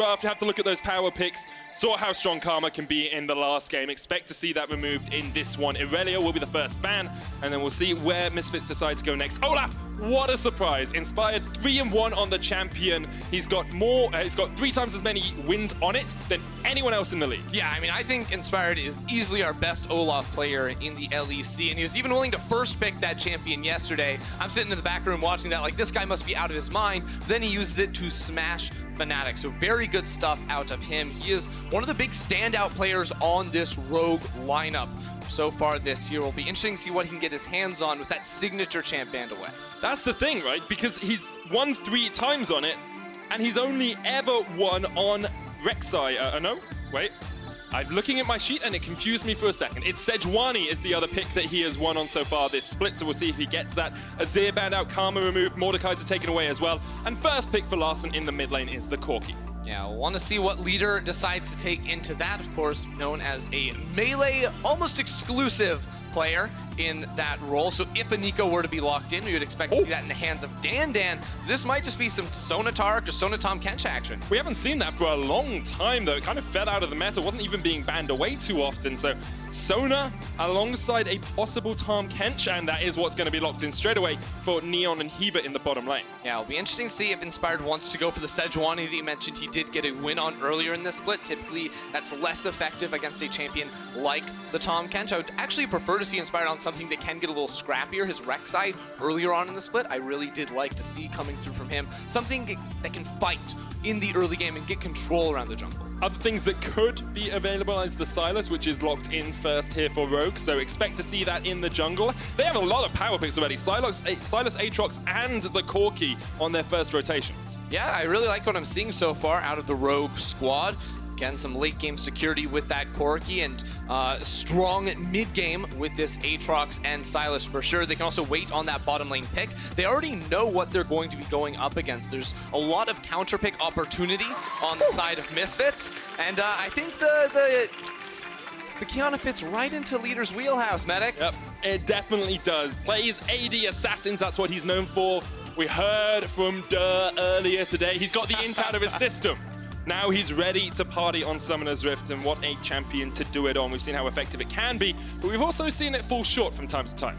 Draft, you have to look at those power picks. Saw how strong Karma can be in the last game. Expect to see that removed in this one. Irelia will be the first ban, and then we'll see where Misfits decide to go next. Olaf, what a surprise. Inspired 3-1 on the champion. He's got more, he's got 3 times as many wins on it than anyone else in the league. Yeah, I mean, I think Inspired is easily our best Olaf player in the LEC, and he was even willing to first pick that champion yesterday. I'm sitting in the back room watching that like, this guy must be out of his mind. Then he uses it to smash Fnatic, so very good stuff out of him. He is one of the big standout players on this Rogue lineup so far this year. Will be interesting to see what he can get his hands on with that signature champ banned away. That's the thing, right? Because he's won 3 times on it, and he's only ever won on Rek'Sai. No, wait. I'm looking at my sheet and it confused me for a second. It's Sejuani is the other pick that he has won on so far this split, so we'll see if he gets that. Azir banned out, Karma removed, Mordekaiser taken away as well. And first pick for Larssen in the mid lane is the Corki. Yeah, we'll want to see what leader decides to take into that, of course, known as a melee, almost exclusive player in that role. So if a Nico were to be locked in, we would expect to see that in the hands of DanDan. This might just be some Sona Tahm or Sona Tahm Kench action. We haven't seen that for a long time, though. It kind of fell out of the mess. It wasn't even being banned away too often. So Sona alongside a possible Tahm Kench, and that is what's going to be locked in straight away for Neon and Hiva in the bottom lane. Yeah, it'll be interesting to see if Inspired wants to go for the Sejuani that you mentioned he did get a win on earlier in this split. Typically, that's less effective against a champion like the Tahm Kench. I would actually prefer to see Inspired on something that can get a little scrappier. His Rek'Sai earlier on in the split, I really did like to see coming through from him. Something that can fight in the early game and get control around the jungle. Other things that could be available is the Sylas, which is locked in first here for Rogue, so expect to see that in the jungle. They have a lot of power picks already. Sylas, Aatrox, and the Corki on their first rotations. Yeah, I really like what I'm seeing so far out of the Rogue squad. Again, some late game security with that Corki and strong mid game with this Aatrox and Sylas for sure. They can also wait on that bottom lane pick. They already know what they're going to be going up against. There's a lot of counter pick opportunity on the side of Misfits, and I think the Qiyana fits right into Leader's wheelhouse, Medic. Yep, it definitely does. Plays AD Assassins, that's what he's known for. We heard from Durr earlier today. He's got the int out of his system. Now he's ready to party on Summoner's Rift, and what a champion to do it on. We've seen how effective it can be, but we've also seen it fall short from time to time.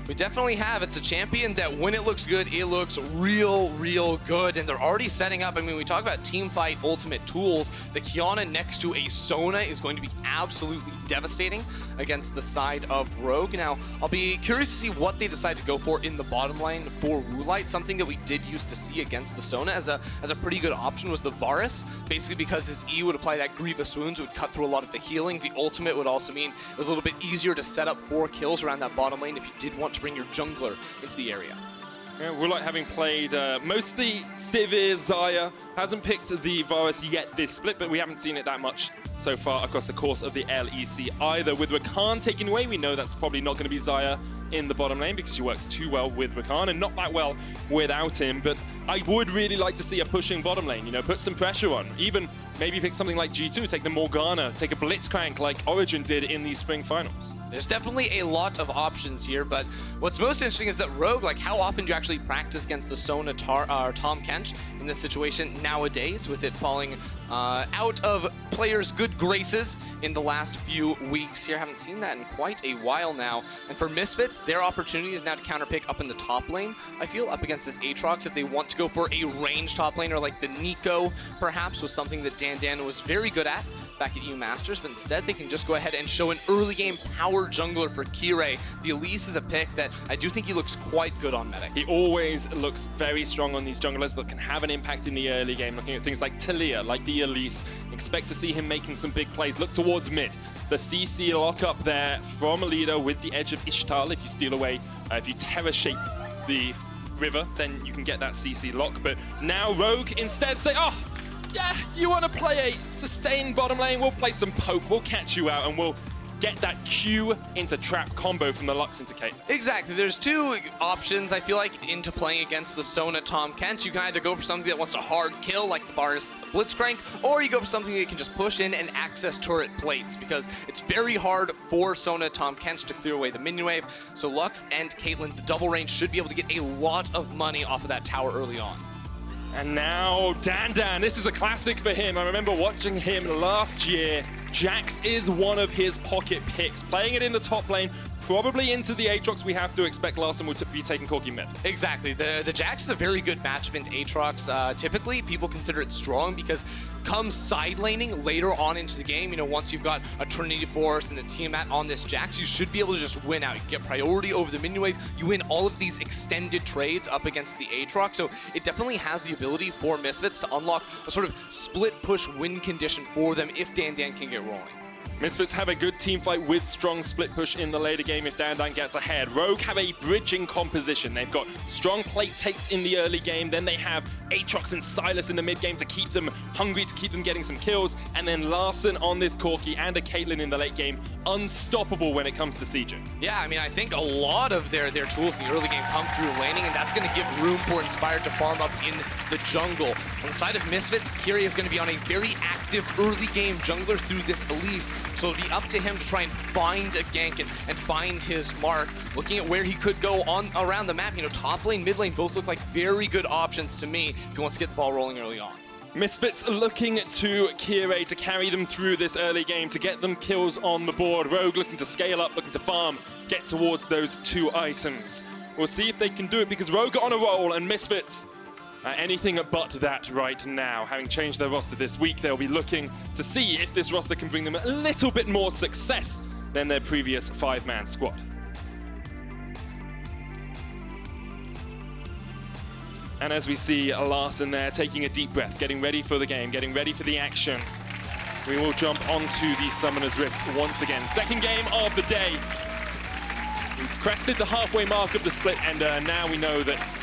We definitely have. It's a champion that when it looks good, it looks real good. And they're already setting up. I mean, we talk about team fight ultimate tools. The Qiyana next to a Sona is going to be absolutely devastating against the side of Rogue. Now, I'll be curious to see what they decide to go for in the bottom lane for Woolite. Something that we did used to see against the Sona as a pretty good option was the Varus, basically because his E would apply that grievous wounds, it would cut through a lot of the healing. The ultimate would also mean it was a little bit easier to set up 4 kills around that bottom lane if you did want to bring your jungler into the area. Yeah, Woolite having played mostly Sivir, Xayah, hasn't picked the Varus yet this split, but we haven't seen it that much so far across the course of the LEC either. With Rakan taken away, we know that's probably not going to be Xayah in the bottom lane because she works too well with Rakan and not that well without him. But I would really like to see a pushing bottom lane, you know, put some pressure on. Even maybe pick something like G2, take the Morgana, take a Blitzcrank like Origin did in the spring finals. There's definitely a lot of options here, but what's most interesting is that Rogue, like how often do you actually practice against the Sona Tahm Kench in this situation nowadays, with it falling out of players' good graces in the last few weeks here. Haven't seen that in quite a while now. And for Misfits, their opportunity is now to counterpick up in the top lane, I feel, up against this Aatrox. If they want to go for a range top laner like the Nico, perhaps, was something that DanDan was very good at back at EU Masters, but instead they can just go ahead and show an early game power jungler for Kirei. The Elise is a pick that I do think he looks quite good on Medic. He always looks very strong on these junglers that can have an impact in the early game, looking at things like Talia, like the Elise. Expect to see him making some big plays. Look towards mid. The CC lockup there from Leader with the Edge of Ishtar. If you steal away, if you Terra shape the river, then you can get that CC lock. But now Rogue instead say, oh, yeah, you want to play a sustained bottom lane? We'll play some poke, we'll catch you out, and we'll get that Q into trap combo from the Lux into Caitlyn. Exactly. There's 2 options, I feel like, into playing against the Sona Tahm Kench. You can either go for something that wants a hard kill, like the Varus Blitzcrank, or you go for something that can just push in and access turret plates, because it's very hard for Sona Tahm Kench to clear away the minion wave. So Lux and Caitlyn, the double range, should be able to get a lot of money off of that tower early on. And now DanDan, this is a classic for him. I remember watching him last year. Jax is one of his pocket picks. Playing it in the top lane, probably into the Aatrox, we have to expect Larssen will be taking Corki mid. Exactly. The Jax is a very good matchup into Aatrox. Typically, people consider it strong because come side laning later on into the game, you know, once you've got a Trinity Force and a Tiamat on this Jax, you should be able to just win out. You get priority over the minion wave. You win all of these extended trades up against the Aatrox. So it definitely has the ability for Misfits to unlock a sort of split push win condition for them if DanDan can get rolling. Misfits have a good team fight with strong split push in the later game if DanDan gets ahead. Rogue have a bridging composition. They've got strong plate takes in the early game. Then they have Aatrox and Sylas in the mid game to keep them hungry, to keep them getting some kills. And then Larssen on this Corki and a Caitlyn in the late game. Unstoppable when it comes to sieging. Yeah, I mean, I think a lot of their tools in the early game come through laning, and that's going to give room for Inspired to farm up in the jungle. On the side of Misfits, Kirei is going to be on a very active early game jungler through this Elise. So it'll be up to him to try and find a gank and find his mark. Looking at where he could go on around the map, you know, top lane, mid lane both look like very good options to me if he wants to get the ball rolling early on. Misfits looking to Kirei to carry them through this early game, to get them kills on the board. Rogue looking to scale up, looking to farm, get towards those 2 items. We'll see if they can do it because Rogue are on a roll and Misfits anything but that right now. Having changed their roster this week, they'll be looking to see if this roster can bring them a little bit more success than their previous 5-man squad. And as we see Larssen there taking a deep breath, getting ready for the game, getting ready for the action, we will jump onto the Summoner's Rift once again. Second game of the day. We've crested the halfway mark of the split, and now we know that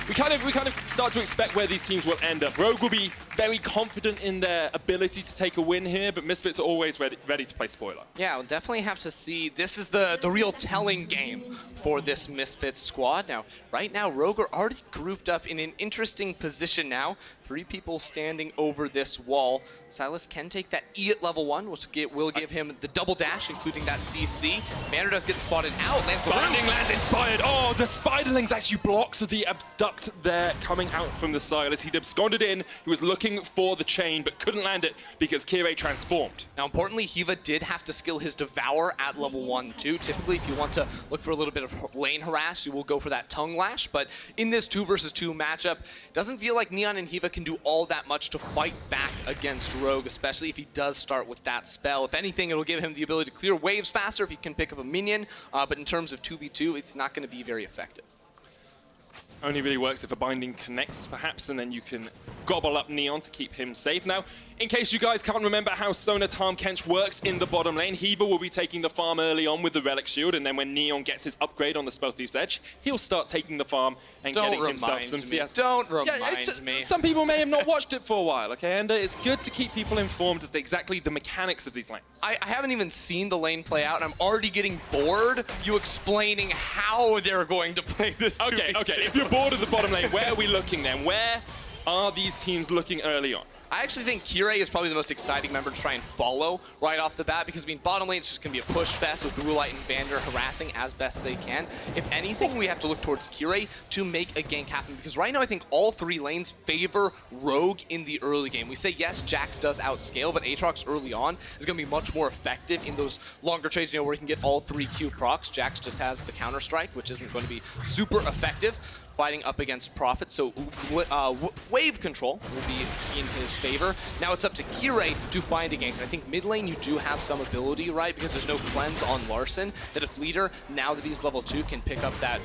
we kind of start to expect where these teams will end up. Rogue will be very confident in their ability to take a win here, but Misfits are always ready to play spoiler. Yeah, we'll definitely have to see. This is the real telling game for this Misfits squad. Now, right now, Rogue are already grouped up in an interesting position now. 3 people standing over this wall. Sylas can take that E at level 1, which will give him the double dash, including that CC. Vander does get spotted out. Binding lands inspired. Oh, the Spiderlings actually blocked the abduct there coming out from the Sylas. He'd absconded in. He was looking for the chain, but couldn't land it because Kirei transformed. Now, importantly, Hiva did have to skill his Devour at level 1 too. Typically, if you want to look for a little bit of lane harass, you will go for that Tongue Lash. But in this 2 versus 2 matchup, it doesn't feel like Neon and Hiva can do all that much to fight back against Rogue, especially if he does start with that spell. If anything, it'll give him the ability to clear waves faster if he can pick up a minion. But in terms of 2v2, it's not going to be very effective. Only really works if a binding connects, perhaps, and then you can gobble up Neon to keep him safe. Now, in case you guys can't remember how Sona Tahm Kench works in the bottom lane, Hiva will be taking the farm early on with the Relic Shield, and then when Neon gets his upgrade on the Spell Thief's Edge, he'll start taking the farm and getting himself some CS. Don't remind me. Some people may have not watched it for a while, okay? And it's good to keep people informed as to exactly the mechanics of these lanes. I haven't even seen the lane play out, and I'm already getting bored you explaining how they're going to play this 2v2. Okay. If you're bored of the bottom lane, where are we looking then? Where are these teams looking early on? I actually think Kirei is probably the most exciting member to try and follow right off the bat because, I mean, bottom lane, it's just going to be a push fest with Woolite and Vander harassing as best they can. If anything, we have to look towards Kirei to make a gank happen because right now I think all 3 lanes favor Rogue in the early game. We say, yes, Jax does outscale, but Aatrox early on is going to be much more effective in those longer trades, you know, where he can get all 3 Q procs. Jax just has the Counter-Strike, which isn't going to be super effective fighting up against Prophet, so wave control will be in his favor. Now it's up to Kirei to find a gank, and I think mid lane you do have some ability, right, because there's no cleanse on Larssen, that if leader, now that he's level 2, can pick up that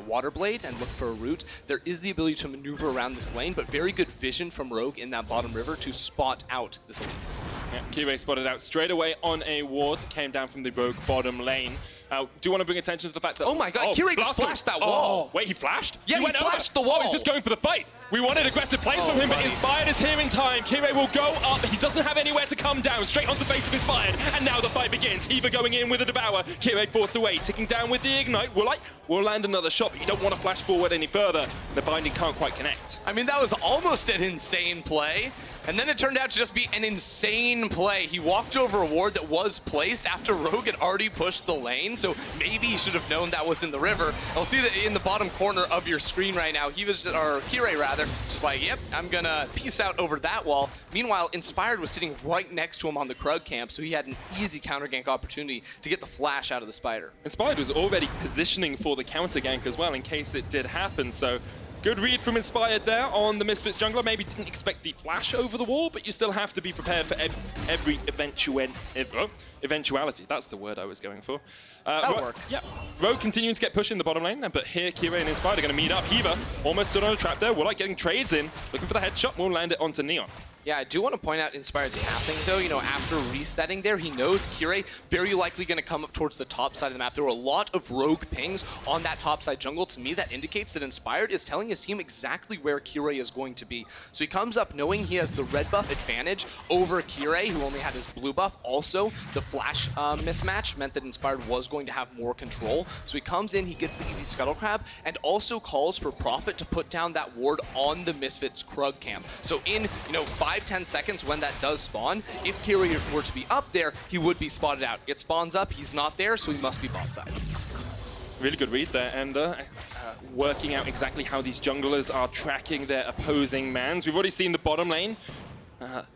Water Blade and look for a route. There is the ability to maneuver around this lane, but very good vision from Rogue in that bottom river to spot out this Elise. Yeah, Kirei spotted out straight away on a ward that came down from the Rogue bottom lane. Do you want to bring attention to the fact that... Oh my god, Kirei just flashed that wall! Wait, he flashed? Yeah, he flashed the wall! Oh, he's just going for the fight! We wanted aggressive plays from him, but Inspired is here in time. Kirei will go up. He doesn't have anywhere to come down. Straight onto the face of Inspired. And now the fight begins. Hiva going in with a Devour. Kirei forced away. Ticking down with the Ignite. Woolite will land another shot, but you don't want to flash forward any further. The binding can't quite connect. I mean, that was almost an insane play. And then it turned out to just be an insane play. He walked over a ward that was placed after Rogue had already pushed the lane, so maybe he should have known that was in the river. I'll see that in the bottom corner of your screen right now, he was, or Kirei rather, just like, yep, I'm gonna peace out over that wall. Meanwhile, Inspired was sitting right next to him on the Krug camp, so he had an easy counter gank opportunity to get the flash out of the Spider. Inspired was already positioning for the counter gank as well in case it did happen, so good read from Inspired there on the Misfits jungler. Maybe didn't expect the flash over the wall, but you still have to be prepared for every eventuality. That's the word I was going for. That'll work. Yeah. Rogue continuing to get pushed in the bottom lane, but here Kirei and Inspired are going to meet up. Hiva almost stood on a trap there. Woolite getting trades in, looking for the headshot. Will land it onto Neon. Yeah, I do want to point out Inspired's pathing, though. You know, after resetting there, he knows Kirei very likely going to come up towards the top side of the map. There were a lot of rogue pings on that top side jungle. To me, that indicates that Inspired is telling his team exactly where Kirei is going to be. So he comes up knowing he has the red buff advantage over Kirei, who only had his blue buff. Also, the flash mismatch meant that Inspired was going to have more control. So he comes in, he gets the easy scuttle crab, and also calls for Prophet to put down that ward on the Misfits Krug camp. So in, 5-10 seconds when that does spawn, if Kirei were to be up there, he would be spotted out. It spawns up, he's not there, so he must be bot side. Really good read there, and working out exactly how these junglers are tracking their opposing mans. We've already seen the bottom lane.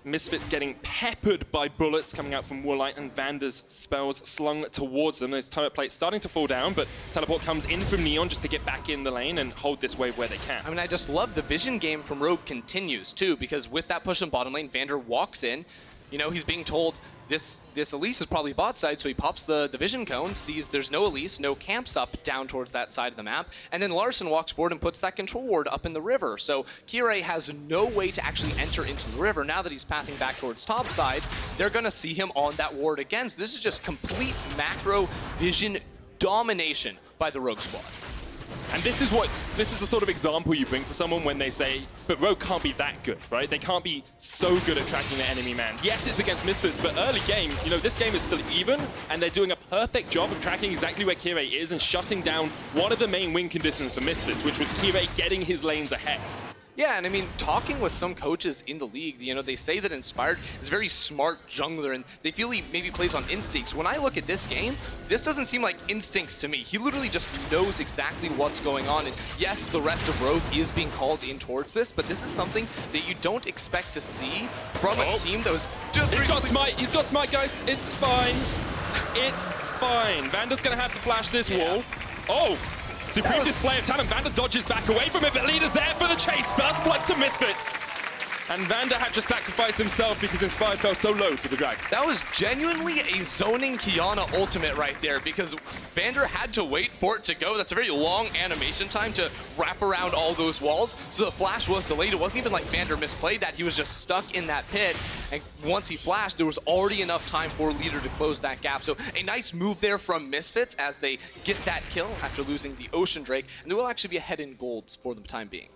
Misfits getting peppered by bullets coming out from Woolite, and Vander's spells slung towards them. Those turret plates starting to fall down, but teleport comes in from Neon just to get back in the lane and hold this wave where they can. I mean, I just love the vision game from Rogue continues too, because with that push in bottom lane, Vander walks in. He's being told this Elise is probably bot side, so he pops the vision cone, sees there's no Elise, no camps up down towards that side of the map, and then Larssen walks forward and puts that control ward up in the river. So Kirei has no way to actually enter into the river. Now that he's pathing back towards top side, they're gonna see him on that ward again. So this is just complete macro vision domination by the Rogue squad. And this is the sort of example you bring to someone when they say, but Rogue can't be that good, right? They can't be so good at tracking the enemy man. Yes, it's against Misfits, but early game, this game is still even, and they're doing a perfect job of tracking exactly where Kirei is and shutting down one of the main win conditions for Misfits, which was Kirei getting his lanes ahead. Yeah, and I mean, talking with some coaches in the league, they say that Inspired is a very smart jungler, and they feel he maybe plays on instincts. When I look at this game, this doesn't seem like instincts to me. He literally just knows exactly what's going on, and yes, the rest of Rogue is being called in towards this, but this is something that you don't expect to see from a team that was just He's got smite, guys. It's fine. It's fine. Vander's gonna have to flash this wall. Oh! Supreme display of talent. Vander dodges back away from it, but Leader's there for the chase. First blood to Misfits. And Vander had to sacrifice himself because Inspired fell so low to the drag. That was genuinely a zoning Qiyana ultimate right there, because Vander had to wait for it to go. That's a very long animation time to wrap around all those walls. So the flash was delayed. It wasn't even like Vander misplayed that. He was just stuck in that pit. And once he flashed, there was already enough time for Leader to close that gap. So a nice move there from Misfits as they get that kill after losing the Ocean Drake. And they will actually be ahead in golds for the time being.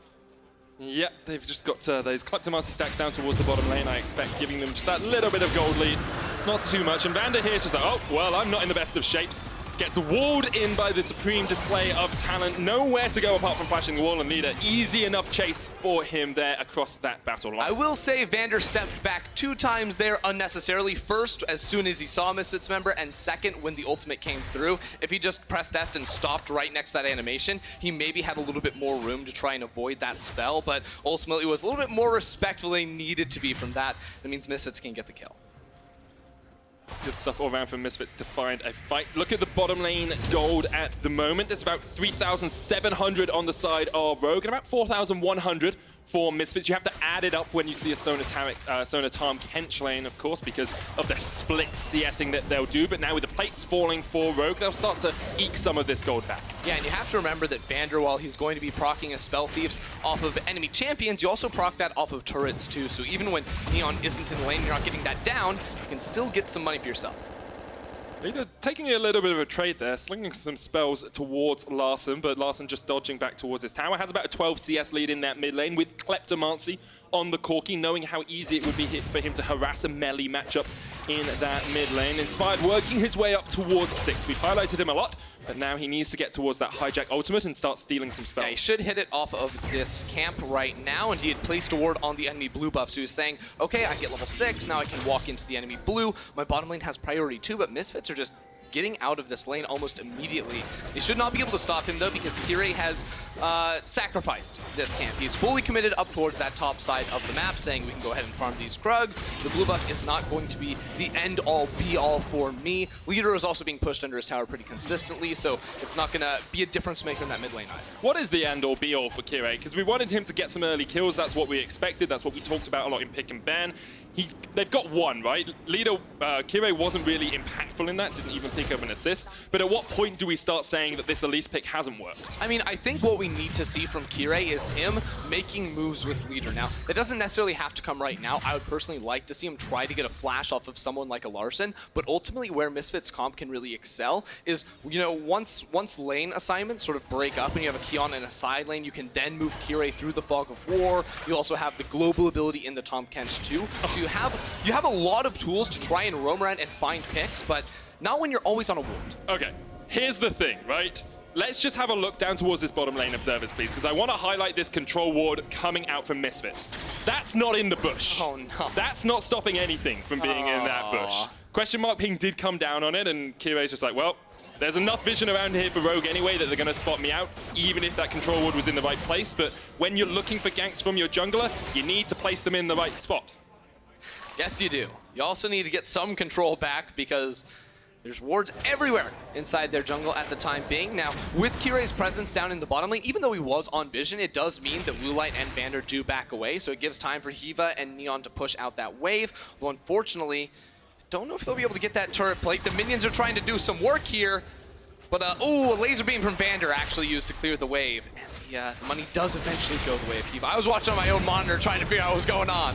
Yep, they've just got those Kleptomancy stacks down towards the bottom lane, I expect, giving them just that little bit of gold lead. It's not too much, and Vander here is just like, oh, well, I'm not in the best of shapes. Gets walled in by the supreme display of talent. Nowhere to go apart from flashing the wall, and Leader. Easy enough chase for him there across that battle line. I will say Vander stepped back 2 times there unnecessarily. First, as soon as he saw a Misfits member, and second, when the ultimate came through. If he just pressed S and stopped right next to that animation, he maybe had a little bit more room to try and avoid that spell, but ultimately was a little bit more respectfully needed to be from that. That means Misfits can get the kill. Good stuff all around from Misfits to find a fight. Look at the bottom lane gold at the moment. It's about 3,700 on the side of Rogue and about 4,100 for Misfits. You have to add it up when you see a Sona Tahm Kench lane, of course, because of the split CSing that they'll do. But now with the plates falling for Rogue, they'll start to eke some of this gold back. Yeah, and you have to remember that Vander, while he's going to be proccing his Spell Thieves off of enemy champions, you also proc that off of turrets too. So even when Neon isn't in the lane, you're not getting that down, you can still get some money for yourself. Leader taking a little bit of a trade there, slinging some spells towards Larssen, but Larssen just dodging back towards his tower. Has about a 12 CS lead in that mid lane with Kleptomancy on the Corki, knowing how easy it would be for him to harass a melee matchup in that mid lane. Inspired working his way up towards 6. We've highlighted him a lot But now he needs to get towards that hijack ultimate and start stealing some spells. Yeah, he should hit it off of this camp right now, and he had placed a ward on the enemy blue buff, so he was saying, okay, I get level 6, now I can walk into the enemy blue. My bottom lane has priority too, but Misfits are just getting out of this lane almost immediately. They should not be able to stop him though, because Kirei has sacrificed this camp. He's fully committed up towards that top side of the map, saying we can go ahead and farm these Krugs. The blue buff is not going to be the end-all, be-all for me. Leader is also being pushed under his tower pretty consistently, so it's not going to be a difference maker in that mid lane either. What is the end-all, be-all for Kirei? Because we wanted him to get some early kills. That's what we expected. That's what we talked about a lot in pick and ban. They've got one, right? Leader, Kirei wasn't really impactful in that, didn't even pick up an assist. But at what point do we start saying that this Elise pick hasn't worked? I mean, I think what we need to see from Kirei is him making moves with Leader. Now, that doesn't necessarily have to come right now. I would personally like to see him try to get a flash off of someone like a Larssen, but ultimately where Misfits comp can really excel is, you know, once lane assignments sort of break up and you have a Qiyana in a side lane, you can then move Kirei through the fog of war. You also have the global ability in the Tahm Kench too. So you have a lot of tools to try and roam around and find picks, but not when you're always on a ward. Okay, here's the thing, right? Let's just have a look down towards this bottom lane, observers, please, because I want to highlight this control ward coming out from Misfits. That's not in the bush. Oh, no. That's not stopping anything from being in that bush. Question mark ping did come down on it, and Kirei's just like, well, there's enough vision around here for Rogue anyway that they're going to spot me out, even if that control ward was in the right place. But when you're looking for ganks from your jungler, you need to place them in the right spot. Yes, you do. You also need to get some control back because there's wards everywhere inside their jungle at the time being. Now, with Kirei's presence down in the bottom lane, even though he was on vision, it does mean that Woolite and Vander do back away, so it gives time for Hiva and Neon to push out that wave. Though unfortunately, don't know if they'll be able to get that turret plate. The minions are trying to do some work here, but ooh, a laser beam from Vander actually used to clear the wave. And the money does eventually go the way of Hiva. I was watching on my own monitor trying to figure out what was going on.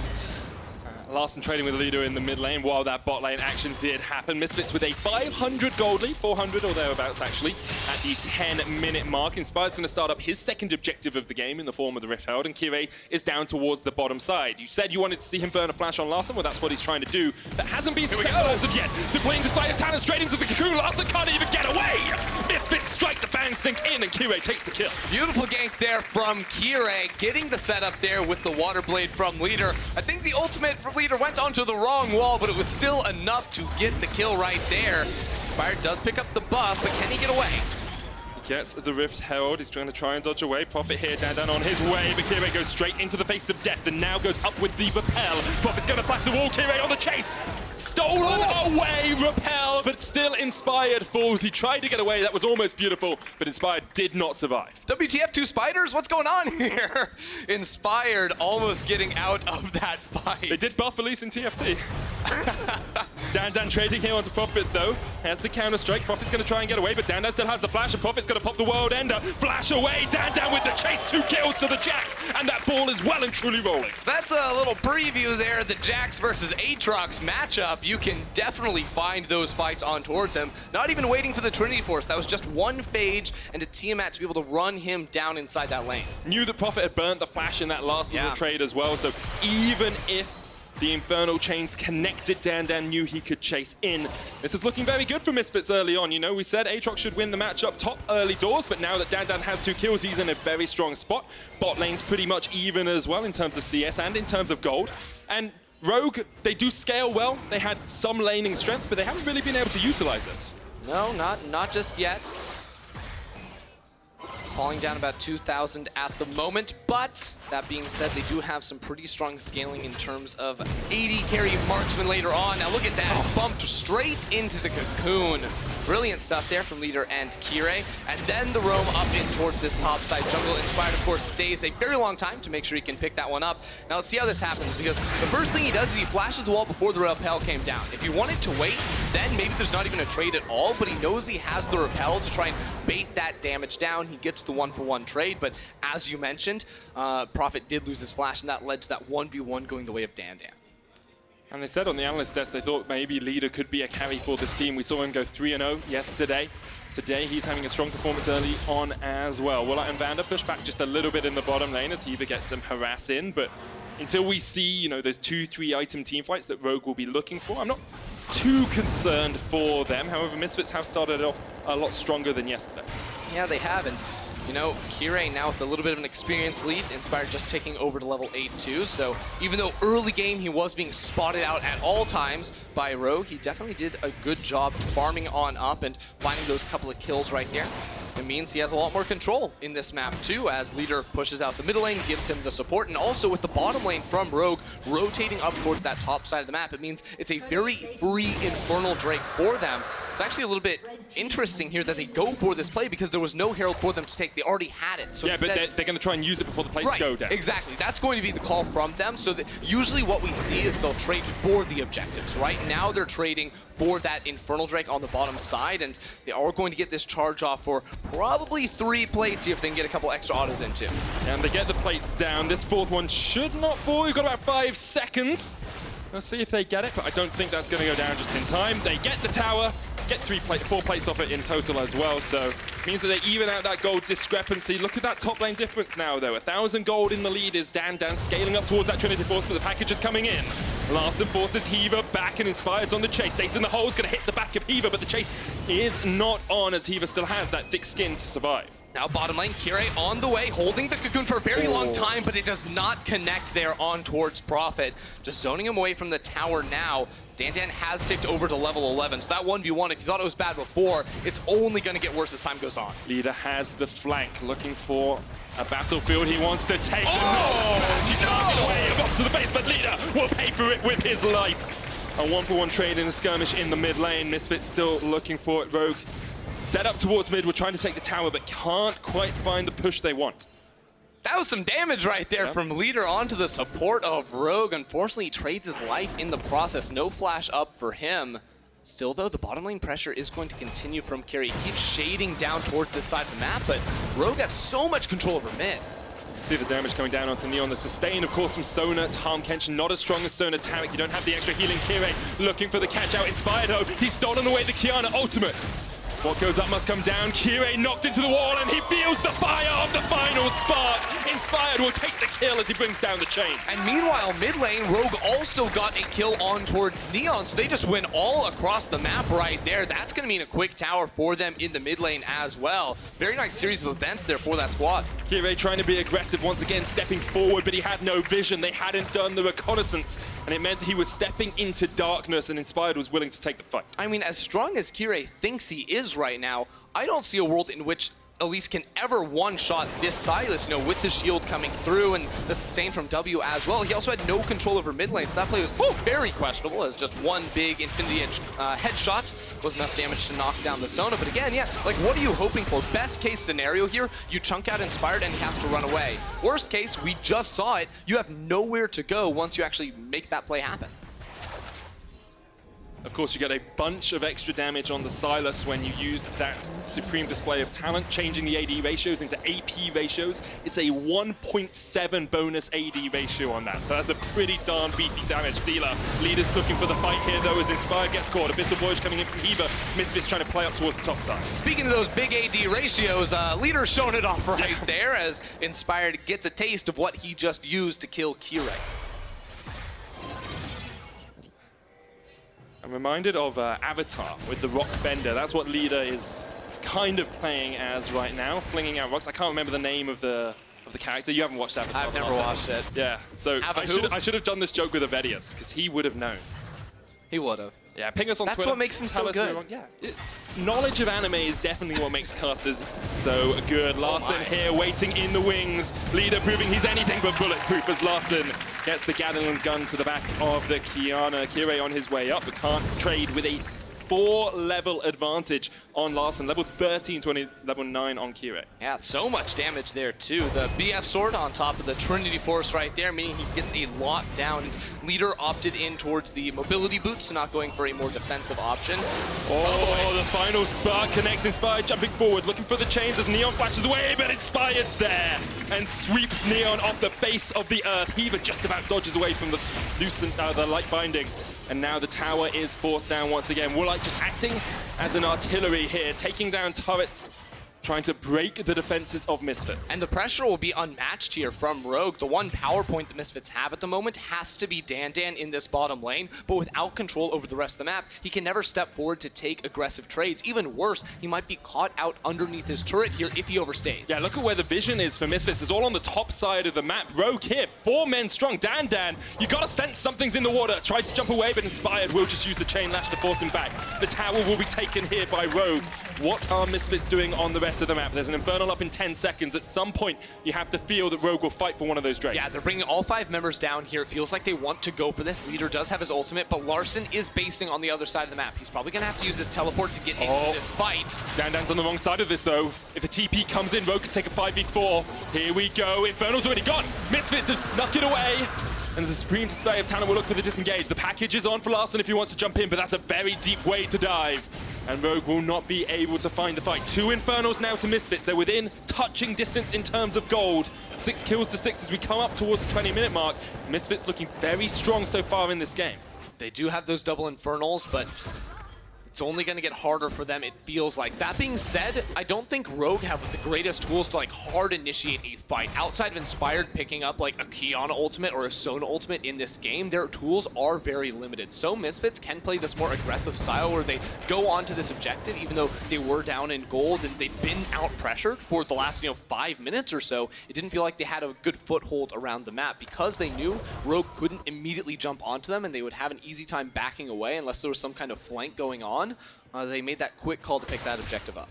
Larssen trading with Leader in the mid lane while that bot lane action did happen. Misfits with a 500 gold lead, 400 or thereabouts actually, at the 10-minute mark. Inspired's going to start up his second objective of the game in the form of the Rift Herald, and Kirei is down towards the bottom side. You said you wanted to see him burn a flash on Larssen, well that's what he's trying to do. That hasn't been successful as of yet. Simply Decisive Talon straight into the cocoon. Larssen can't even get away! Misfits strike, the fangs sink in, and Kirei takes the kill. Beautiful gank there from Kirei, getting the setup there with the water blade from Leader. I think the ultimate from Leader went onto the wrong wall, but it was still enough to get the kill right there. Inspired does pick up the buff, but can he get away? Gets the Rift Herald. He's trying to dodge away. Prophet here, DanDan on his way, but Kirei goes straight into the face of death and now goes up with the Repel. Prophet's going to flash the wall. Kirei on the chase. Stolen away, Repel, but still Inspired falls. He tried to get away. That was almost beautiful, but Inspired did not survive. WTF, two spiders? What's going on here? Inspired almost getting out of that fight. They did buff Elise in TFT. DanDan trading here onto Prophet though. Has the counter strike. Prophet's going to try and get away, but DanDan still has the flash, and Prophet's going to pop the world ender. Flash away. DanDan with the chase. 2 kills to the Jax, and that ball is well and truly rolling. That's a little preview there. The Jax versus Aatrox matchup. You can definitely find those fights on towards him. Not even waiting for the Trinity Force. That was just one phage and a Tiamat to be able to run him down inside that lane. Knew that Prophet had burnt the flash in that last little trade as well, so even if the Infernal Chains connected, DanDan knew he could chase in. This is looking very good for Misfits early on. You know, we said Aatrox should win the matchup top early doors, but now that DanDan has 2 kills, he's in a very strong spot. Bot lane's pretty much even as well in terms of CS and in terms of gold. And Rogue, they do scale well. They had some laning strength, but they haven't really been able to utilize it. No, not just yet. Falling down about 2,000 at the moment, but that being said, they do have some pretty strong scaling in terms of AD carry marksman later on. Now look at that, bumped straight into the cocoon. Brilliant stuff there from Leader and Kirei. And then the roam up in towards this top side jungle. Inspired, of course, stays a very long time to make sure he can pick that one up. Now let's see how this happens, because the first thing he does is he flashes the wall before the Repel came down. If he wanted to wait, then maybe there's not even a trade at all, but he knows he has the Repel to try and bait that damage down. He gets the 1-for-1 trade, but as you mentioned, Prophet did lose his flash, and that led to that 1v1 going the way of DanDan. And they said on the analyst desk they thought maybe Leader could be a carry for this team. We saw him go 3-0 yesterday. Today he's having a strong performance early on as well. Woolite and Vander push back just a little bit in the bottom lane as Hiva gets some harass in, but until we see, you know, those 2-3 item team fights that Rogue will be looking for, I'm not too concerned for them. However, Misfits have started off a lot stronger than yesterday. Yeah, they have. And you know, Kirei now with a little bit of an experience lead, Inspired just taking over to level 8 too. So even though early game he was being spotted out at all times by Rogue, he definitely did a good job farming on up and finding those couple of kills right there. It means he has a lot more control in this map too, as Leader pushes out the middle lane, gives him the support, and also with the bottom lane from Rogue rotating up towards that top side of the map, it means it's a very free Infernal Drake for them. It's actually a little bit interesting here that they go for this play because there was no Herald for them to take. They already had it. So yeah, instead, but they're going to try and use it before the plates go down. Exactly. That's going to be the call from them. So that usually what we see is they'll trade for the objectives. Right now they're trading for that Infernal Drake on the bottom side, and they are going to get this charge off for probably 3 plates here if they can get a couple extra autos in too. And they get the plates down. This fourth one should not fall. You've got about 5 seconds. Let's see if they get it, but I don't think that's going to go down just in time. They get the tower, get 4 plates off it in total as well, so it means that they even out that gold discrepancy. Look at that top lane difference now, though. 1,000 gold in the lead is DanDan scaling up towards that Trinity Force, but the package is coming in. Larssen forces Hiva back, and Inspired's on the chase. Ace in the hole is going to hit the back of Hiva, but the chase is not on, as Hiva still has that thick skin to survive. Now bottom lane, Kirei on the way, holding the cocoon for a very long time, but it does not connect there on towards Prophet. Just zoning him away from the tower now. DanDan has ticked over to level 11, so that 1v1, if you thought it was bad before, it's only going to get worse as time goes on. Leader has the flank, looking for a battlefield he wants to take. Oh, You can't get away, up to the base, but Leader will pay for it with his life. A 1-for-1 trade in a skirmish in the mid lane. Misfits still looking for it. Rogue set up towards mid. We're trying to take the tower, but can't quite find the push they want. That was some damage right there from Leader onto the support of Rogue. Unfortunately, he trades his life in the process. No flash up for him. Still, though, the bottom lane pressure is going to continue from Kirei. He keeps shading down towards this side of the map, but Rogue has so much control over mid. See the damage coming down onto Neon. The sustain, of course, from Sona. Tahm Kench not as strong as Sona Tamic. You don't have the extra healing. Kirei looking for the catch out. Inspired, though. He's stolen away the Qiyana ultimate. What goes up must come down. Kirei knocked into the wall, and he feels the fire of the final spark. Inspired will take the kill as he brings down the chain. And meanwhile, mid lane, Rogue also got a kill on towards Neon, so they just went all across the map right there. That's going to mean a quick tower for them in the mid lane as well. Very nice series of events there for that squad. Kirei trying to be aggressive once again, stepping forward, but he had no vision. They hadn't done the reconnaissance, and it meant that he was stepping into darkness, and Inspired was willing to take the fight. I mean, as strong as Kirei thinks he is right now, I don't see a world in which Elise can ever one-shot this Sylas, you know, with the shield coming through and the sustain from W as well. He also had no control over mid lane, so that play was very questionable, as just one big Infinity Edge headshot was enough damage to knock down the Sona. But again, yeah, like, what are you hoping for? Best case scenario here, you chunk out Inspired and he has to run away. Worst case, we just saw it, you have nowhere to go once you actually make that play happen. Of course, you get a bunch of extra damage on the Sylas when you use that supreme display of talent, changing the AD ratios into AP ratios. It's a 1.7 bonus AD ratio on that, so that's a pretty darn beefy damage dealer. Leader's looking for the fight here, though, as Inspired gets caught. Abyssal Voyage coming in from Hiva. Misfits trying to play up towards the top side. Speaking of those big AD ratios, Leader's showing it off right there, as Inspired gets a taste of what he just used to kill Kirei. I'm reminded of Avatar with the rock bender. That's what Leader is kind of playing as right now, flinging out rocks. I can't remember the name of the character. You haven't watched Avatar. I've never watched it. Yeah, so I should have done this joke with Avedius, because he would have known. He would have. Yeah, ping us on Twitter. That's what makes him so good. Yeah, knowledge of anime is definitely what makes casters so good. Larssen here, waiting in the wings. Leader proving he's anything but bulletproof as Larssen gets the Gatling gun to the back of the Qiyana. Kirei on his way up, but can't trade with a 4-level advantage on Larssen. Level 13 to level 9 on Kirei. Yeah, so much damage there too. The BF sword on top of the Trinity Force right there, meaning he gets a lot down. Leader opted in towards the mobility boots, so not going for a more defensive option. Oh, the final spark connects. Inspired jumping forward, looking for the chains as Neon flashes away, but Inspired's there and sweeps Neon off the face of the earth. Hiva just about dodges away from the light binding. And now the tower is forced down once again. Woolite just acting as an artillery here, taking down turrets trying to break the defenses of Misfits. And the pressure will be unmatched here from Rogue. The one power point the Misfits have at the moment has to be DanDan in this bottom lane, but without control over the rest of the map, he can never step forward to take aggressive trades. Even worse, he might be caught out underneath his turret here if he overstays. Yeah, look at where the vision is for Misfits. It's all on the top side of the map. Rogue here, 4 men strong. DanDan, you gotta sense something's in the water. Tries to jump away, but Inspired will just use the chain lash to force him back. The tower will be taken here by Rogue. What are Misfits doing on the rest of the map? There's an Infernal up in 10 seconds. At some point, you have to feel that Rogue will fight for one of those drakes. Yeah, they're bringing all 5 members down here. It feels like they want to go for this. Leader does have his ultimate, but Larssen is basing on the other side of the map. He's probably going to have to use his teleport to get into this fight. DanDan's on the wrong side of this, though. If the TP comes in, Rogue can take a 5v4. Here we go. Infernal's already gone. Misfits have snuck it away. And the supreme display of talent will look for the disengage. The package is on for Larssen if he wants to jump in, but that's a very deep way to dive. And Rogue will not be able to find the fight. 2 Infernals now to Misfits. They're within touching distance in terms of gold. 6 kills to 6 as we come up towards the 20-minute mark. Misfits looking very strong so far in this game. They do have those double Infernals, but it's only going to get harder for them, it feels like. That being said, I don't think Rogue have the greatest tools to like hard initiate a fight. Outside of Inspired picking up like a Qiyana ultimate or a Sona ultimate in this game, their tools are very limited. So Misfits can play this more aggressive style where they go on to this objective, even though they were down in gold and they've been out-pressured for the last 5 minutes or so. It didn't feel like they had a good foothold around the map because they knew Rogue couldn't immediately jump onto them and they would have an easy time backing away unless there was some kind of flank going on. They made that quick call to pick that objective up.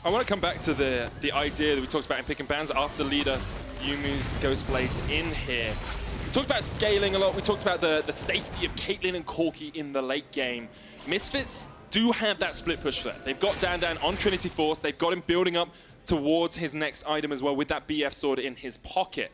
I want to come back to the idea that we talked about in pick and bans after leader Yumu's Ghost Blades in here. We talked about scaling a lot. We talked about the safety of Caitlyn and Corki in the late game. Misfits do have that split push there. They've got DanDan on Trinity Force. They've got him building up towards his next item as well with that BF sword in his pocket.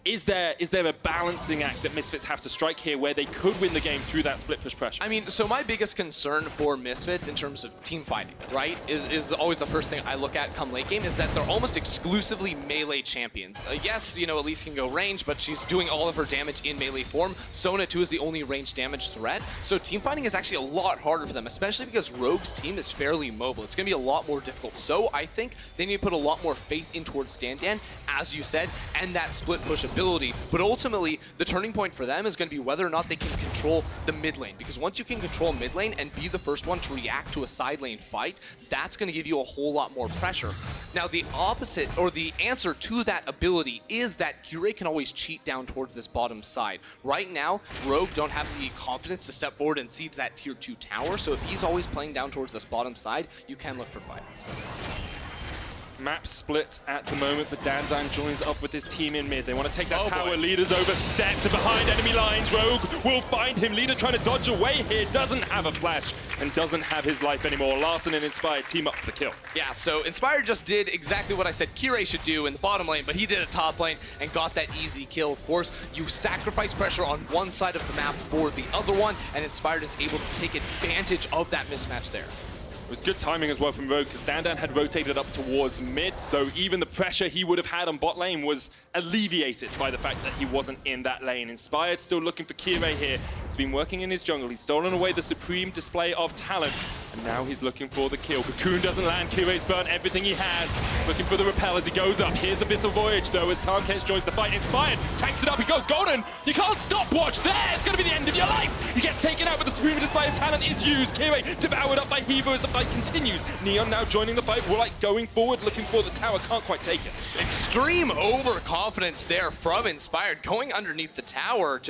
Is there a balancing act that Misfits have to strike here where they could win the game through that split push pressure? I mean, so my biggest concern for Misfits in terms of team fighting, right, is always the first thing I look at come late game is that they're almost exclusively melee champions. Yes, Elise can go range, but she's doing all of her damage in melee form. Sona, too, is the only range damage threat. So team fighting is actually a lot harder for them, especially because Rogue's team is fairly mobile. It's going to be a lot more difficult. So I think they need to put a lot more faith in towards DanDan, as you said, and that split push ability. But ultimately, the turning point for them is going to be whether or not they can control the mid lane. Because once you can control mid lane and be the first one to react to a side lane fight, that's going to give you a whole lot more pressure. Now, the opposite, or the answer to that ability is that Kirei can always cheat down towards this bottom side. Right now, Rogue don't have the confidence to step forward and siege that tier 2 tower. So if he's always playing down towards this bottom side, you can look for fights. Map split at the moment, but DanDan joins up with his team in mid. They want to take that tower. Boy. Leader's overstepped behind enemy lines. Rogue will find him. Leader trying to dodge away here. Doesn't have a flash and doesn't have his life anymore. Larssen and Inspired team up for the kill. Yeah, so Inspired just did exactly what I said Kirei should do in the bottom lane, but he did a top lane and got that easy kill. Of course, you sacrifice pressure on one side of the map for the other one, and Inspired is able to take advantage of that mismatch there. It was good timing as well from Rogue because DanDan had rotated up towards mid, so even the pressure he would have had on bot lane was alleviated by the fact that he wasn't in that lane. Inspired still looking for Kirei here. He's been working in his jungle. He's stolen away the supreme display of talent, and now he's looking for the kill. Cocoon doesn't land. Kirei's burnt everything he has. Looking for the repel as he goes up. Here's Abyssal Voyage, though, as Tahm Kench joins the fight. Inspired tanks it up. He goes golden. You can't stop watch there. It's going to be the end of your life. He gets taken out, but the supreme display of talent is used. Kirei devoured up by Hebo as the fight continues. Neon now joining the fight. Woolite going forward, looking for the tower. Can't quite take it. Extreme overconfidence there from Inspired. Going underneath the tower.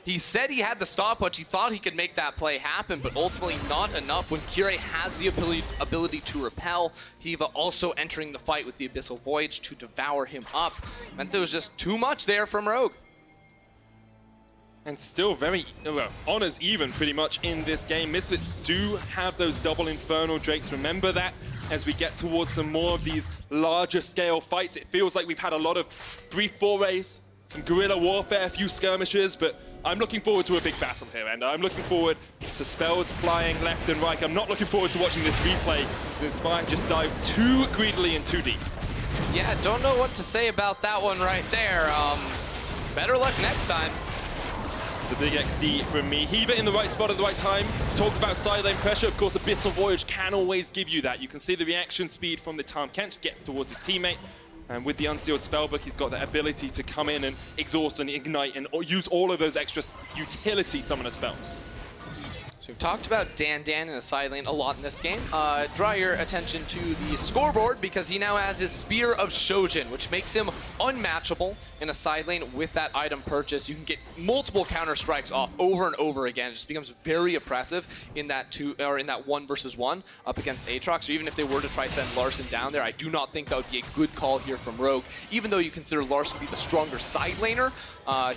He said he had the stopwatch. He thought he could make that play happen, but ultimately not enough when Kirei has the ability to repel. Hiva also entering the fight with the Abyssal Voyage to devour him up. Meant there was just too much there from Rogue. And still very, well, honors even pretty much in this game. Misfits do have those double Infernal Drakes. Remember that as we get towards some more of these larger scale fights. It feels like we've had a lot of brief forays, some guerrilla warfare, a few skirmishes, but I'm looking forward to a big battle here, and I'm looking forward to spells flying left and right. I'm not looking forward to watching this replay, because Inspired just dived too greedily and too deep. Yeah, don't know what to say about that one right there. Better luck next time. It's a big XD from me. Heaver in the right spot at the right time. Talked about side lane pressure. Of course, Abyssal Voyage can always give you that. You can see the reaction speed from the Tahm Kench gets towards his teammate. And with the Unsealed Spellbook, he's got that ability to come in and exhaust and ignite and use all of those extra utility summoner spells. So we've talked about DanDan in a side lane a lot in this game. Draw your attention to the scoreboard because he now has his Spear of Shojin, which makes him unmatchable in a side lane with that item purchase. You can get multiple counter strikes off over and over again. It just becomes very oppressive in that 1v1 up against Aatrox. So even if they were to try send Larssen down there, I do not think that would be a good call here from Rogue. Even though you consider Larssen to be the stronger side laner,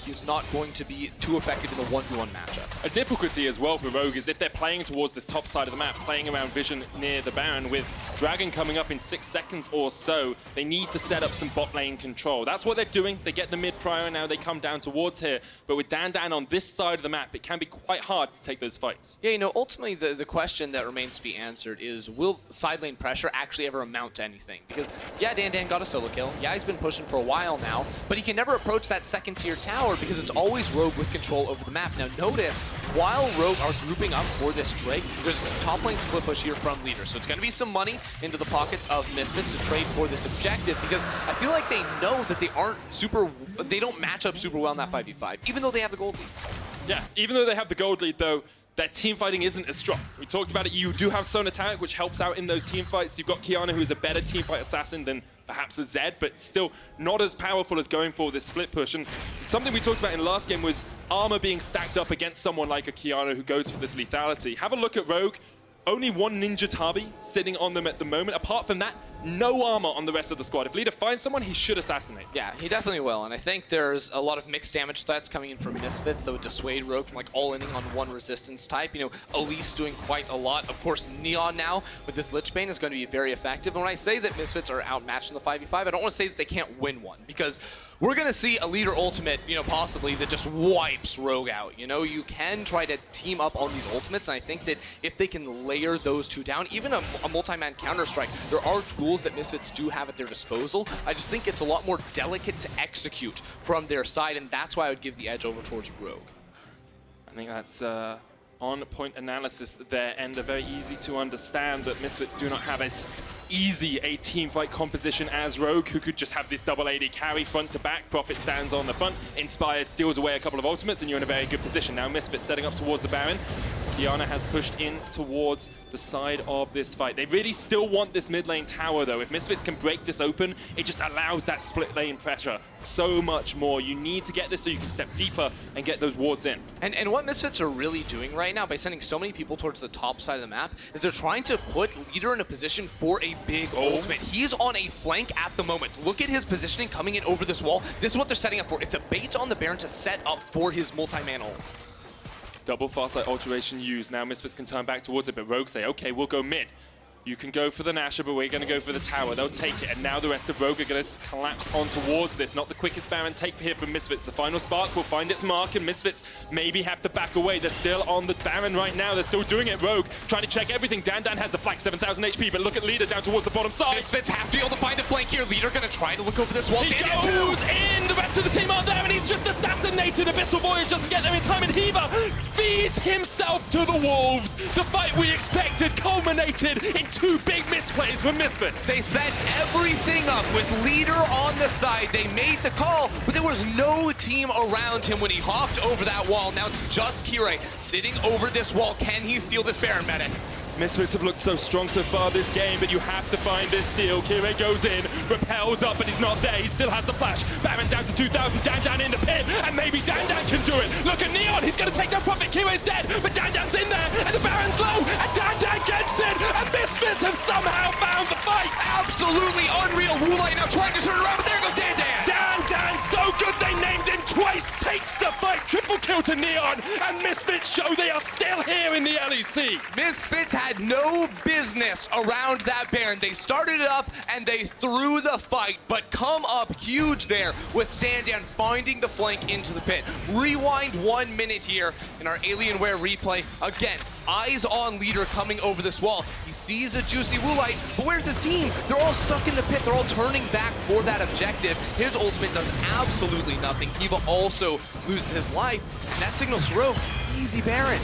he's not going to be too effective in the 1v1 matchup. A difficulty as well for Rogue is if they're playing towards this top side of the map, playing around Vision near the Baron with Dragon coming up in 6 seconds or so, they need to set up some bot lane control. That's what they're doing. They get the mid prior, now they come down towards here. But with DanDan on this side of the map, it can be quite hard to take those fights. Yeah, you know, ultimately the question that remains to be answered is, will side lane pressure actually ever amount to anything? Because, yeah, DanDan got a solo kill. Yeah, he's been pushing for a while now, but he can never approach that second tier tower because it's always Rogue with control over the map. Now notice, while Rogue are grouping up for this Drake, there's a top lane split push here from Leader. So it's going to be some money into the pockets of Misfits to trade for this objective because I feel like they know that they don't match up super well in that 5v5, even though they have the gold lead. Yeah, even though they have the gold lead though, their team fighting isn't as strong. We talked about it, you do have Sona tank, which helps out in those team fights. You've got Qiyana, who is a better team fight assassin than perhaps a Zed, but still not as powerful as going for this split push. And something we talked about in the last game was armor being stacked up against someone like a Qiyana who goes for this lethality. Have a look at Rogue. Only one Ninja Tabi sitting on them at the moment. Apart from that, no armor on the rest of the squad. If Leader finds someone, he should assassinate. Yeah, he definitely will. And I think there's a lot of mixed damage threats coming in from Misfits that would dissuade Rogue from like all-inning on one resistance type. You know, Elise doing quite a lot. Of course, Neon now with this Lich Bane is going to be very effective. And when I say that Misfits are outmatched in the 5v5, I don't want to say that they can't win one because we're going to see a Leader ultimate, you know, possibly that just wipes Rogue out. You know, you can try to team up on these ultimates, and I think that if they can layer those two down, even a multi-man counter-strike, there are tools that Misfits do have at their disposal. I just think it's a lot more delicate to execute from their side, and that's why I would give the edge over towards Rogue. I think that's on-point analysis there, and very easy to understand that Misfits do not have as easy a team fight composition as Rogue, who could just have this double AD carry front to back. Prophet stands on the front, Inspired steals away a couple of ultimates, and you're in a very good position. Now Misfits setting up towards the Baron. Qiyana has pushed in towards the side of this fight. They really still want this mid lane tower though. If Misfits can break this open, it just allows that split lane pressure so much more. You need to get this so you can step deeper and get those wards in. And what Misfits are really doing right now by sending so many people towards the top side of the map is they're trying to put Leader in a position for a big ultimate. He's on a flank at the moment. Look at his positioning coming in over this wall. This is what they're setting up for. It's a bait on the Baron to set up for his multi-man ult. Double Farsight alteration used. Now Misfits can turn back towards it, but Rogue say, okay, we'll go mid. You can go for the Nasher, but we're going to go for the tower. They'll take it, and now the rest of Rogue are going to collapse on towards this. Not the quickest Baron take here from Misfits. The final spark will find its mark, and Misfits maybe have to back away. They're still on the Baron right now. They're still doing it. Rogue trying to check everything. DanDan has the flank, 7,000 HP, but look at Leader down towards the bottom side. Misfits have to be able to find the flank here. Leader going to try to look over this wall. He goes in! The rest of the team aren't there, and he's just assassinated. Abyssal Voyage doesn't get there in time, and Heaver feeds himself to the wolves. The fight we expected culminated in two big misplays for Misfits. They set everything up with Leader on the side. They made the call, but there was no team around him when he hopped over that wall. Now it's just Kirei sitting over this wall. Can he steal this Baron, Medic? Misfits have looked so strong so far this game, but you have to find this steal. Kirei goes in, repels up, but he's not there. He still has the flash. Baron down to 2,000, DanDan in the pit, and maybe DanDan can do it. Look at Neon, he's going to take down Prophet. Kirei's dead, but DanDan's in there, and the Baron's low, and DanDan gets in, and Misfits have somehow found the fight. Absolutely unreal. Woolite now trying to turn around, but there goes DanDan. DanDan, so good they named him twice, takes the fight. Triple kill to Neon, and Misfits show they are still here in the LEC. Misfits had no business around that Baron. They started it up and they threw the fight, but come up huge there with DanDan finding the flank into the pit. Rewind 1 minute here in our Alienware replay. Again, eyes on Leader coming over this wall. He sees a juicy Woolite, but where's his team? They're all stuck in the pit. They're all turning back for that objective. His ultimate does absolutely nothing. Kiva also loses his life, and that signals to Rogue, easy Baron.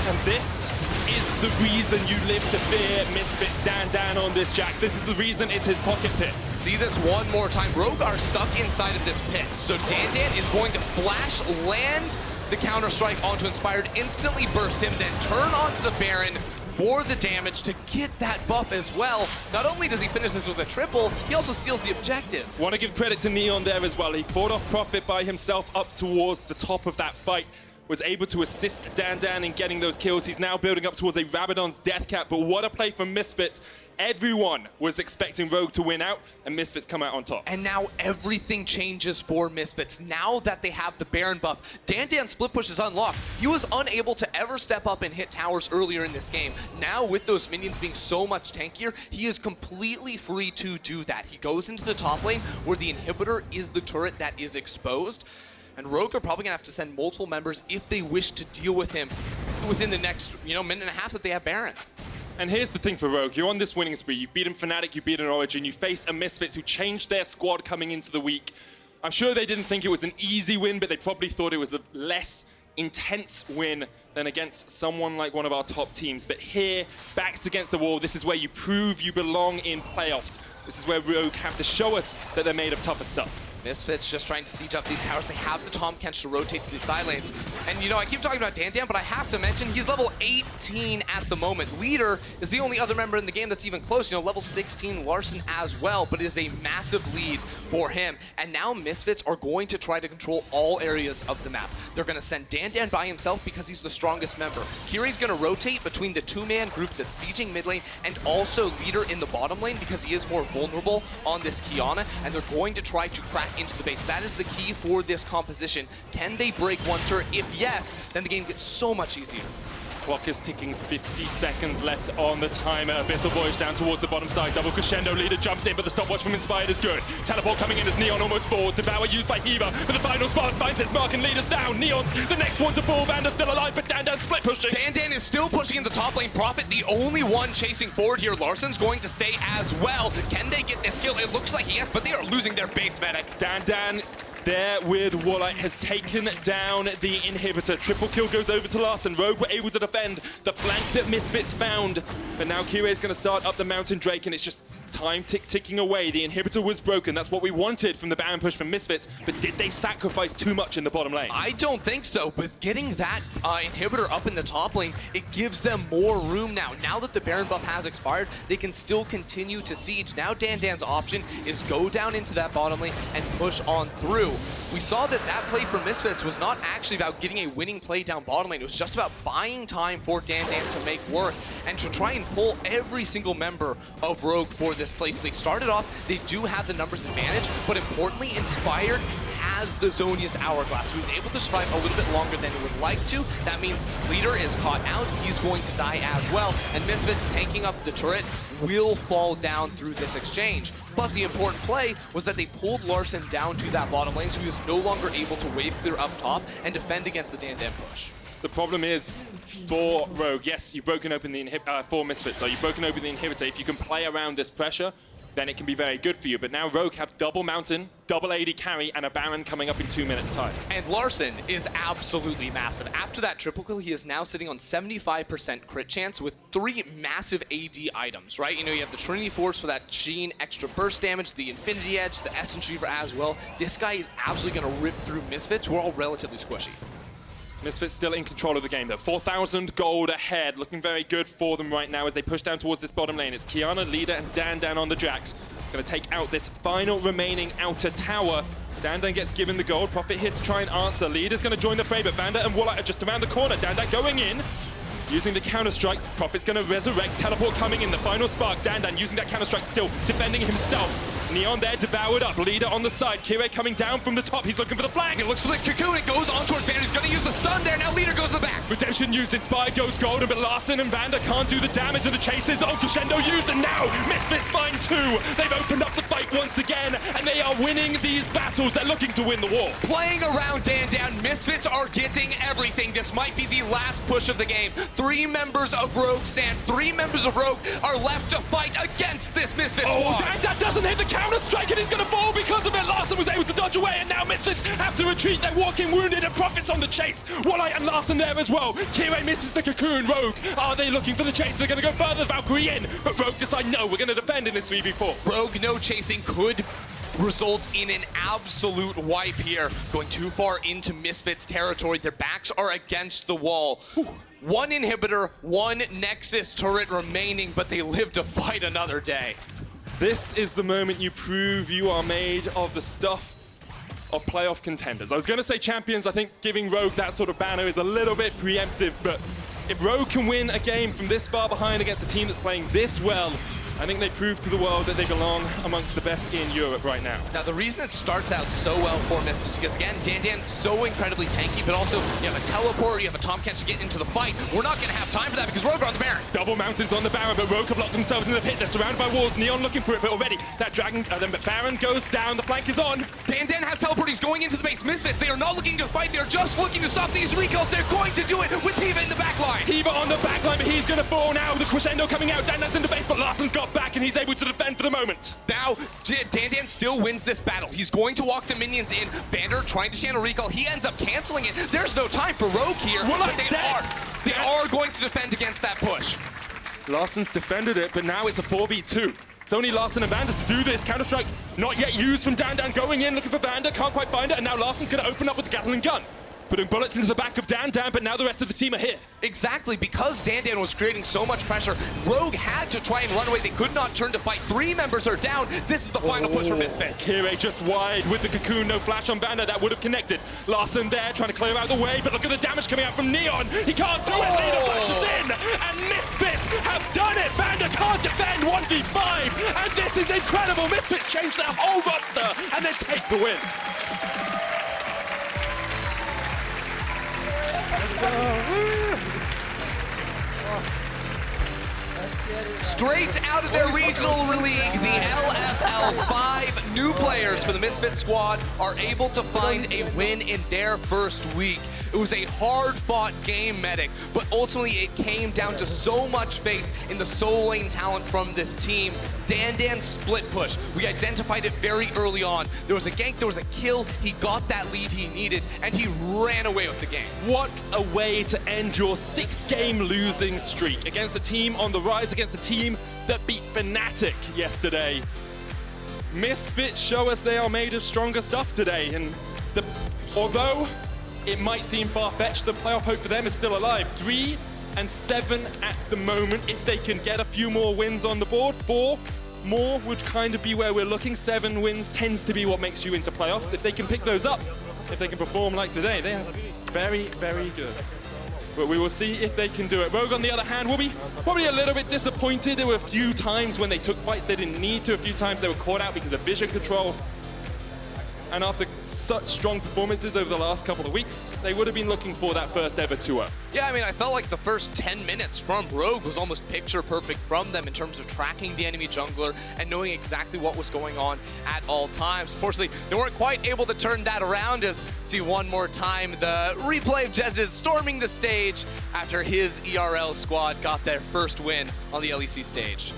And this is the reason you live to fear Misfits DanDan on this Jack. This is the reason it's his pocket pit. See this one more time. Rogue are stuck inside of this pit. So DanDan is going to flash, land the counter-strike onto Inspired, instantly burst him, then turn onto the Baron for the damage to get that buff as well. Not only does he finish this with a triple, he also steals the objective. Want to give credit to Neon there as well. He fought off Prophet by himself up towards the top of that fight. Was able to assist DanDan in getting those kills. He's now building up towards a Rabadon's death cap, but what a play from Misfits. Everyone was expecting Rogue to win out, and Misfits come out on top. And now everything changes for Misfits. Now that they have the Baron buff, DanDan's split push is unlocked. He was unable to ever step up and hit towers earlier in this game. Now with those minions being so much tankier, he is completely free to do that. He goes into the top lane where the inhibitor is the turret that is exposed. And Rogue are probably gonna have to send multiple members if they wish to deal with him within the next, minute and a half that they have Baron. And here's the thing for Rogue, you're on this winning spree. You've beaten Fnatic, you beat an Origin, you face a Misfits who changed their squad coming into the week. I'm sure they didn't think it was an easy win, but they probably thought it was a less intense win than against someone like one of our top teams. But here, backs against the wall, this is where you prove you belong in playoffs. This is where Rogue have to show us that they're made of tougher stuff. Misfits just trying to siege up these towers. They have the Tahm Kench to rotate to the side lanes. And I keep talking about DanDan, but I have to mention he's level 18 at the moment. Leader is the only other member in the game that's even close. Level 16 Larssen as well, but it is a massive lead for him. And now Misfits are going to try to control all areas of the map. They're going to send DanDan by himself because he's the strongest member. Kirei's going to rotate between the two-man group that's sieging mid lane and also Leader in the bottom lane because he is more vulnerable on this Qiyana, and they're going to try to crack into the base. That is the key for this composition. Can they break one turret? If yes, then the game gets so much easier. Clock is ticking, 50 seconds left on the timer. Abyssal Voyage down towards the bottom side. Double crescendo, Leader jumps in, but the stopwatch from Inspired is good. Teleport coming in as Neon almost falls. Devour used by Hiva, but the final spark finds its mark and Leader's down. Neon's the next one to fall. Vander's still alive, but DanDan split pushing. DanDan is still pushing in the top lane. Prophet, the only one chasing forward here. Larssen's going to stay as well. Can they get this kill? It looks like yes, but they are losing their base medic. DanDan there with Woolite has taken down the inhibitor. Triple kill goes over to Larssen. Rogue were able to defend the flank that Misfits found. But now Kirei is going to start up the Mountain Drake, and it's just time ticking away. The inhibitor was broken. That's what we wanted from the Baron push from Misfits. But did they sacrifice too much in the bottom lane? I don't think so. But getting that inhibitor up in the top lane, it gives them more room now. Now that the Baron buff has expired, they can still continue to siege. Now DanDan's option is go down into that bottom lane and push on through. We saw that play for Misfits was not actually about getting a winning play down bottom lane. It was just about buying time for DanDan to make work and to try and pull every single member of Rogue for this place. They started off, they do have the numbers advantage, but importantly, Inspired has the Zhonya's Hourglass, so he's able to survive a little bit longer than he would like to. That means Leader is caught out, he's going to die as well, and Misfits taking up the turret will fall down through this exchange. But the important play was that they pulled Larssen down to that bottom lane, so he is no longer able to wave clear up top and defend against the DanDan push. The problem is, for Rogue, yes, you've broken open the for Misfits, so you've broken open the inhibitor. If you can play around this pressure, then it can be very good for you. But now Rogue have double Mountain, double AD carry, and a Baron coming up in 2 minutes' time. And Larssen is absolutely massive. After that triple kill, he is now sitting on 75% crit chance with 3 massive AD items, right? You have the Trinity Force for that Sheen extra burst damage, the Infinity Edge, the Essence Reaver as well. This guy is absolutely going to rip through Misfits, who are all relatively squishy. Misfits still in control of the game, though. 4,000 gold ahead, looking very good for them right now as they push down towards this bottom lane. It's Qiyana, Leader, and DanDan on the Jax. Going to take out this final remaining outer tower. DanDan gets given the gold. Prophet here to try and answer. Leader's going to join the fray, but Vander and Woolite are just around the corner. DanDan going in, using the counter-strike. Prophet's going to resurrect. Teleport coming in, the final spark. DanDan using that counter-strike still, defending himself. Neon there, devoured up. Leader on the side. Kirei coming down from the top. He's looking for the flag. It looks for the cocoon. It goes on towards Vander. He's going to use the stun there. Now Leader goes to the back. Redemption used. Inspire goes golden, but Larssen and Vander can't do the damage, and the chases on Crescendo used, and now Misfits find two. They've opened up the fight once again, and they are winning these battles. They're looking to win the war. Playing around DanDan, Misfits are getting everything. This might be the last push of the game. 3 members of Rogue Sand, 3 members of Rogue are left to fight against this Misfits squad. DanDan doesn't hit the counter strike, and he's going to fall because of it. Larssen was able to dodge away, and now Misfits have to retreat. They're walking wounded, and Profits on the chase. Woolite and Larssen there as well. Kirei misses the cocoon. Rogue, are they looking for the chase? They're going to go further. Valkyrie in, but Rogue decide no, we're going to defend in this 3v4. Rogue no chasing could result in an absolute wipe here. Going too far into Misfits territory. Their backs are against the wall. One inhibitor, one Nexus turret remaining, but they live to fight another day. This is the moment you prove you are made of the stuff of playoff contenders. I was going to say champions. I think giving Rogue that sort of banner is a little bit preemptive, but if Rogue can win a game from this far behind against a team that's playing this well, I think they prove to the world that they belong amongst the best in Europe right now. Now, the reason it starts out so well for Misfits is because, again, DanDan so incredibly tanky, but also you have a teleport, you have a Tahm Kench to get into the fight. We're not going to have time for that because Rogue are on the Baron. Double mountains on the Baron, but Rogue have locked themselves in the pit. They're surrounded by walls. Neon looking for it, but already that Dragon, then Baron goes down. The flank is on. DanDan has teleport. He's going into the base. Misfits, they are not looking to fight. They're just looking to stop these recalls. They're going to do it with Hiva in the back line. Hiva on the back line, but he's going to fall now. The Crescendo coming out. DanDan's in the base, but Larsen's got back, and he's able to defend for the moment. Now, DanDan still wins this battle. He's going to walk the minions in. Vander trying to channel recall. He ends up canceling it. There's no time for Rogue here, but they are going to defend against that push. Larsen's defended it, but now it's a 4v2. It's only Larssen and Vander to do this. Counter-strike not yet used from DanDan, going in, looking for Vander, can't quite find it, and now Larsen's going to open up with the Gatling gun. Putting bullets into the back of DanDan, but now the rest of the team are here. Exactly, because DanDan was creating so much pressure, Rogue had to try and run away. They could not turn to fight. 3 members are down. This is the final push for Misfits. Kirei just wide with the cocoon, no flash on Vander, that would have connected. Larssen there, trying to clear out the way, but look at the damage coming out from Neon. He can't do it, Leader flashes in, and Misfits have done it. Vander can't defend 1v5, and this is incredible. Misfits change their whole roster, and then take the win. Straight out of their regional league, the LFL, 5 new players for the Misfits squad are able to find a win in their first week. It was a hard-fought game, Medic, but ultimately it came down to so much faith in the solo lane talent from this team. DanDan's split push, we identified it very early on. There was a gank, there was a kill, he got that lead he needed, and he ran away with the game. What a way to end your 6-game losing streak against a team on the rise, against a team that beat Fnatic yesterday. Misfits show us they are made of stronger stuff today, and although it might seem far-fetched, the playoff hope for them is still alive. 3-7 at the moment. If they can get a few more wins on the board, 4 more would kind of be where we're looking. 7 wins tends to be what makes you into playoffs. If they can pick those up, if they can perform like today, they are very, very good. But we will see if they can do it. Rogue, on the other hand, will be probably a little bit disappointed. There were a few times when they took fights they didn't need to. A few times they were caught out because of vision control. And after such strong performances over the last couple of weeks, they would have been looking for that first ever 2-0. Yeah, I mean, I felt like the first 10 minutes from Rogue was almost picture perfect from them in terms of tracking the enemy jungler and knowing exactly what was going on at all times. Unfortunately, they weren't quite able to turn that around, as see one more time the replay of Jez's storming the stage after his ERL squad got their first win on the LEC stage.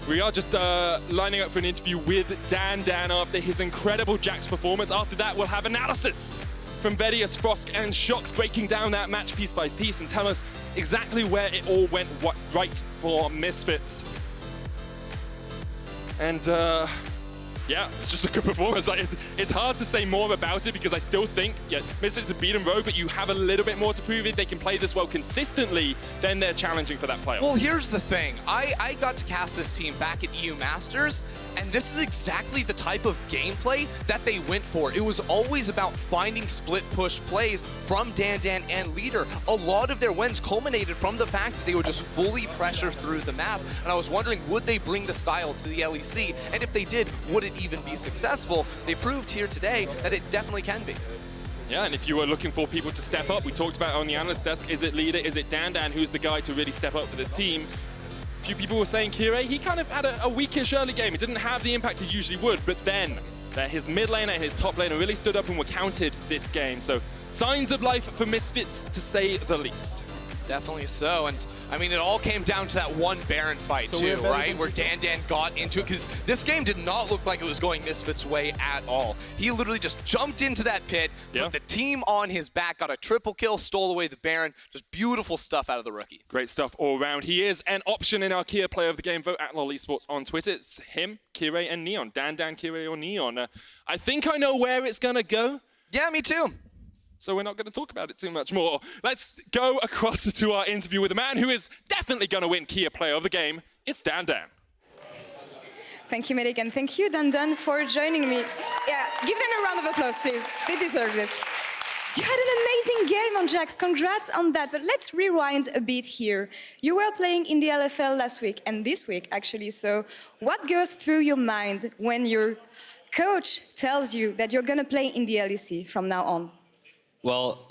We are just lining up for an interview with DanDan after his incredible Jax performance. After that, we'll have analysis from Vedius, Frost, and Shox, breaking down that match piece by piece and tell us exactly where it all went right for Misfits. And Yeah, it's just a good performance. Like, it's hard to say more about it because I still think, yeah, Misfits have beaten Rogue, but you have a little bit more to prove. If they can play this well consistently, then they're challenging for that playoff. Well, here's the thing. I got to cast this team back at EU Masters, and this is exactly the type of gameplay that they went for. It was always about finding split push plays from DanDan and Leader. A lot of their wins culminated from the fact that they would just fully pressure through the map, and I was wondering, would they bring the style to the LEC? And if they did, would it even be successful? They proved here today that it definitely can be. Yeah, and if you were looking for people to step up, we talked about on the analyst desk, is it Leader, is it DanDan, who's the guy to really step up for this team? A few people were saying Kirei, he kind of had a weakish early game. It didn't have the impact he usually would, but then his mid laner and his top laner really stood up and were counted this game. So signs of life for Misfits, to say the least. Definitely so, and I mean, it all came down to that one Baron fight too, right? Where DanDan got into it, because this game did not look like it was going Misfits' way at all. He literally just jumped into that pit, put the team on his back, got a triple kill, stole away the Baron. Just beautiful stuff out of the rookie. Great stuff all around. He is an option in our Kia Player of the Game vote at lolesports on Twitter. It's him, Kirei, and Neon. DanDan, Kirei, or Neon. I think I know where it's gonna go. Yeah, me too. So we're not going to talk about it too much more. Let's go across to our interview with a man who is definitely going to win Kia Player of the Game. It's DanDan. Thank you, Medic, and thank you, DanDan, for joining me. Yeah, give them a round of applause, please. They deserve this. You had an amazing game on Jax. Congrats on that. But let's rewind a bit here. You were playing in the LFL last week, and this week, actually. So what goes through your mind when your coach tells you that you're going to play in the LEC from now on? Well,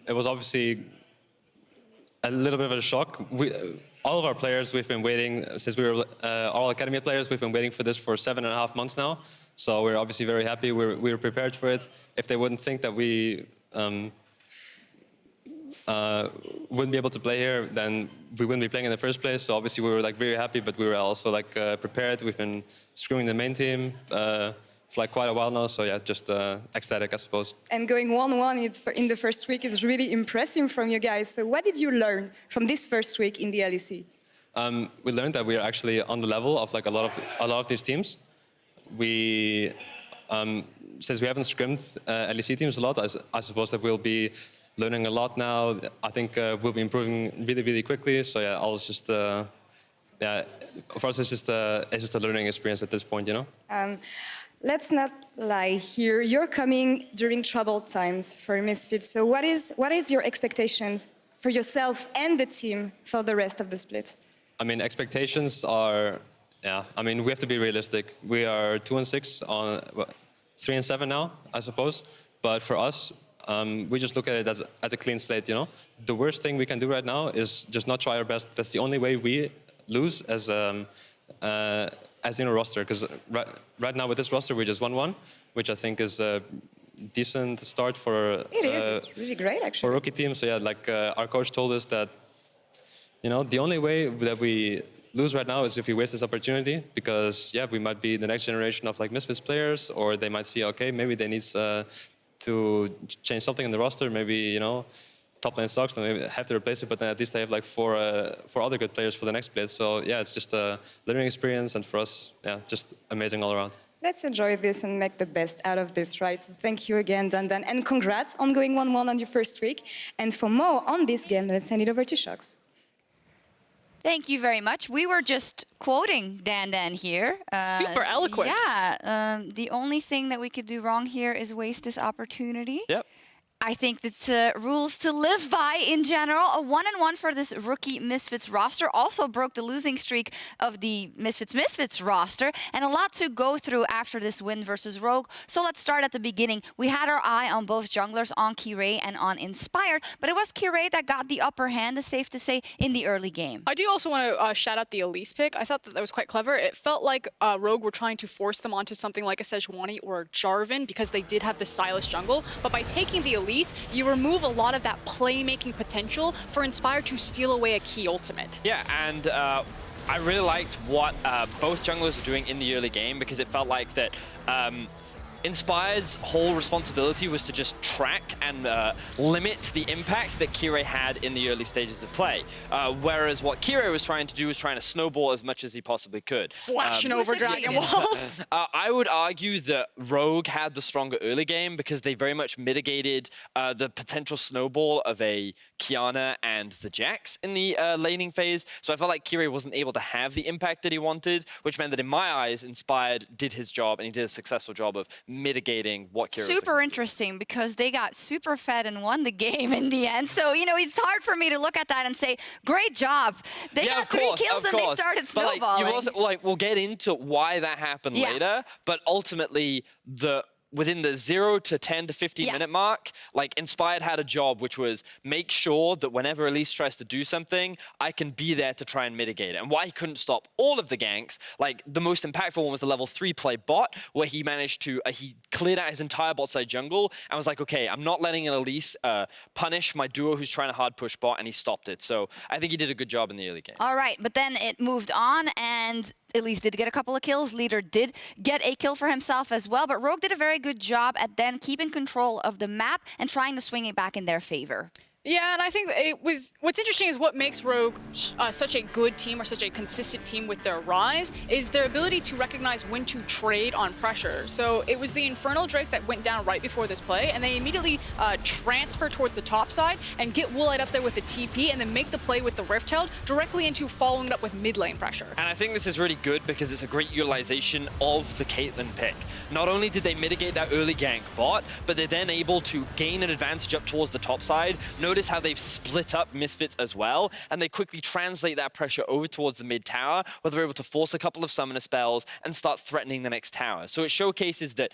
it was obviously a little bit of a shock. All of our players, we've been waiting, since we were all academy players, we've been waiting for this for 7.5 months now. So we're obviously very happy. We were prepared for it. If they wouldn't think that we wouldn't be able to play here, then we wouldn't be playing in the first place. So obviously we were like very happy, but we were also like prepared. We've been screwing the main team for like quite a while now, so yeah, just ecstatic, I suppose. And going 1-1 in the first week is really impressive from you guys. So what did you learn from this first week in the LEC? We learned that we are actually on the level of like a lot of these teams. We, since we haven't scrimmed LEC teams a lot, I suppose that we'll be learning a lot now. I think we'll be improving really, really quickly. So yeah, I'll just yeah, for us it's just a learning experience at this point, you know. Let's not lie here. You're coming during troubled times for Misfits. So what is your expectations for yourself and the team for the rest of the split? I mean, expectations are, yeah. I mean, we have to be realistic. We are 2-6 on 3-7 now, I suppose. But for us, we just look at it as a clean slate. You know, the worst thing we can do right now is just not try our best. That's the only way we lose as in a roster, because right now with this roster we just 1-1, which I think is a decent start for it's really great actually for a rookie team. So yeah, like our coach told us that, you know, the only way that we lose right now is if we waste this opportunity, because yeah, we might be the next generation of like Misfits players, or they might see, okay, maybe they need to change something in the roster, maybe, you know, top lane sucks and they have to replace it, but then at least they have like four other good players for the next split. So yeah, it's just a learning experience, and for us, yeah, just amazing all around. Let's enjoy this and make the best out of this, right? So thank you again, DanDan, and congrats on going 1-1 on your first week. And for more on this game, let's hand it over to Shox. Thank you very much. We were just quoting DanDan here. Super eloquent. Yeah. The only thing that we could do wrong here is waste this opportunity. Yep. I think that's rules to live by in general. A 1-1 for this rookie Misfits roster also broke the losing streak of the Misfits roster, and a lot to go through after this win versus Rogue. So let's start at the beginning. We had our eye on both junglers, on Kirei and on Inspired, but it was Kirei that got the upper hand, it's safe to say, in the early game. I do also want to shout out the Elise pick. I thought that was quite clever. It felt like Rogue were trying to force them onto something like a Sejuani or a Jarvan, because they did have the Sylas jungle, but by taking the Elise, you remove a lot of that playmaking potential for Inspired to steal away a key ultimate. Yeah, and I really liked what both junglers are doing in the early game, because it felt like that Inspired's whole responsibility was to just track and limit the impact that Kirei had in the early stages of play. Whereas what Kirei was trying to do was trying to snowball as much as he possibly could. Flashing over Dragon Walls. I would argue that Rogue had the stronger early game because they very much mitigated the potential snowball of a Qiyana and the Jax in the laning phase. So I felt like Kirei wasn't able to have the impact that he wanted, which meant that in my eyes, Inspired did his job and he did a successful job of mitigating what Kirei Super interesting because they got super fed and won the game in the end. So, you know, it's hard for me to look at that and say, great job. They got 3 kills and they started snowballing. But you also, we'll get into why that happened later, but ultimately within the 0 to 10 to 15 minute mark, Inspired had a job, which was make sure that whenever Elise tries to do something, I can be there to try and mitigate it. And why he couldn't stop all of the ganks, the most impactful one was the level 3 play bot, where he managed to, he cleared out his entire bot side jungle and was like, okay, I'm not letting an Elise punish my duo who's trying to hard push bot, and he stopped it. So I think he did a good job in the early game. All right, but then it moved on and Elise did get a couple of kills. Leader did get a kill for himself as well, but Rogue did a very good job at then keeping control of the map and trying to swing it back in their favor. Yeah, and I think what's interesting is what makes Rogue such a good team or such a consistent team with their rise is their ability to recognize when to trade on pressure. So it was the Infernal Drake that went down right before this play, and they immediately transfer towards the top side and get Woolite up there with the TP and then make the play with the Rift Held directly into following it up with mid lane pressure. And I think this is really good because it's a great utilization of the Caitlyn pick. Not only did they mitigate that early gank bot, but they're then able to gain an advantage up towards the top side. Notice how they've split up Misfits as well, and they quickly translate that pressure over towards the mid tower, where they're able to force a couple of summoner spells and start threatening the next tower. So it showcases that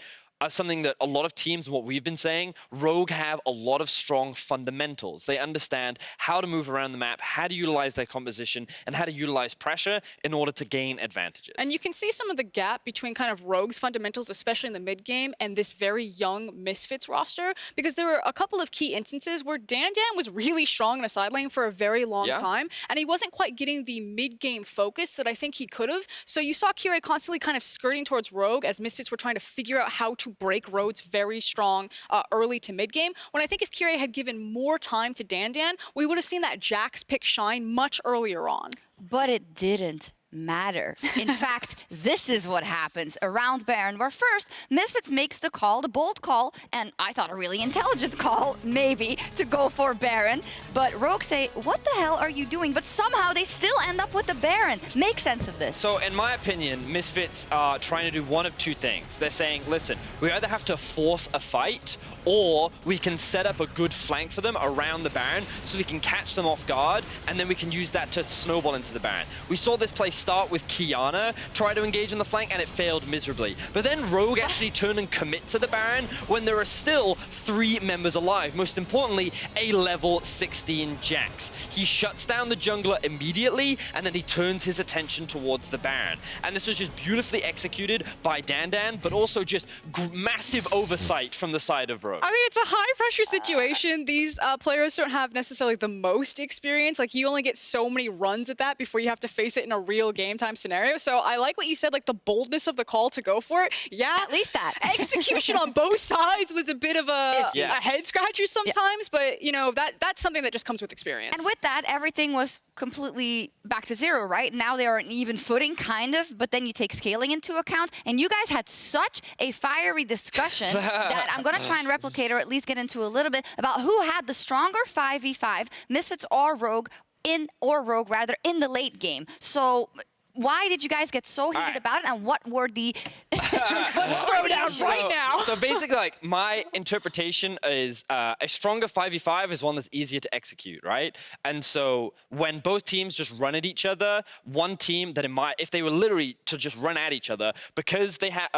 something that a lot of teams, and what we've been saying, Rogue have a lot of strong fundamentals. They understand how to move around the map, how to utilize their composition, and how to utilize pressure in order to gain advantages. And you can see some of the gap between kind of Rogue's fundamentals, especially in the mid game, and this very young Misfits roster, because there were a couple of key instances where DanDan was really strong in a side lane for a very long time, and he wasn't quite getting the mid game focus that I think he could have. So you saw Kirei constantly kind of skirting towards Rogue as Misfits were trying to figure out how to break roads very strong early to mid game. When I think if Kirei had given more time to DanDan, we would have seen that Jax pick shine much earlier on. But it didn't matter. In fact, this is what happens around Baron, where first Misfits makes the call, the bold call, and I thought a really intelligent call, maybe, to go for Baron. But Rogue say, what the hell are you doing? But somehow they still end up with the Baron. Make sense of this. So in my opinion, Misfits are trying to do one of two things. They're saying, listen, we either have to force a fight, or we can set up a good flank for them around the Baron so we can catch them off guard, and then we can use that to snowball into the Baron. We saw this play start with Qiyana, try to engage in the flank, and it failed miserably. But then Rogue actually turn and commit to the Baron when there are still 3 members alive. Most importantly, a level 16 Jax. He shuts down the jungler immediately, and then he turns his attention towards the Baron. And this was just beautifully executed by DanDan, but also just massive oversight from the side of Rogue. I mean, it's a high-pressure situation. These players don't have necessarily the most experience. Like, you only get so many runs at that before you have to face it in a real game-time scenario. So I like what you said, like the boldness of the call to go for it. Yeah. At least that. Execution on both sides was a bit of a head-scratcher sometimes, but, you know, that's something that just comes with experience. And with that, everything was completely back to zero, right? Now they are an even footing, kind of, but then you take scaling into account, and you guys had such a fiery discussion that I'm going to try and replicate, or at least get into a little bit, about who had the stronger 5v5, Misfits or Rogue, in the late game. So why did you guys get so heated about it, and what were the let's throw down right now. So basically, like, my interpretation is a stronger 5v5 is one that's easier to execute, right? And so when both teams just run at each other, one team that if they were literally to just run at each other, because they have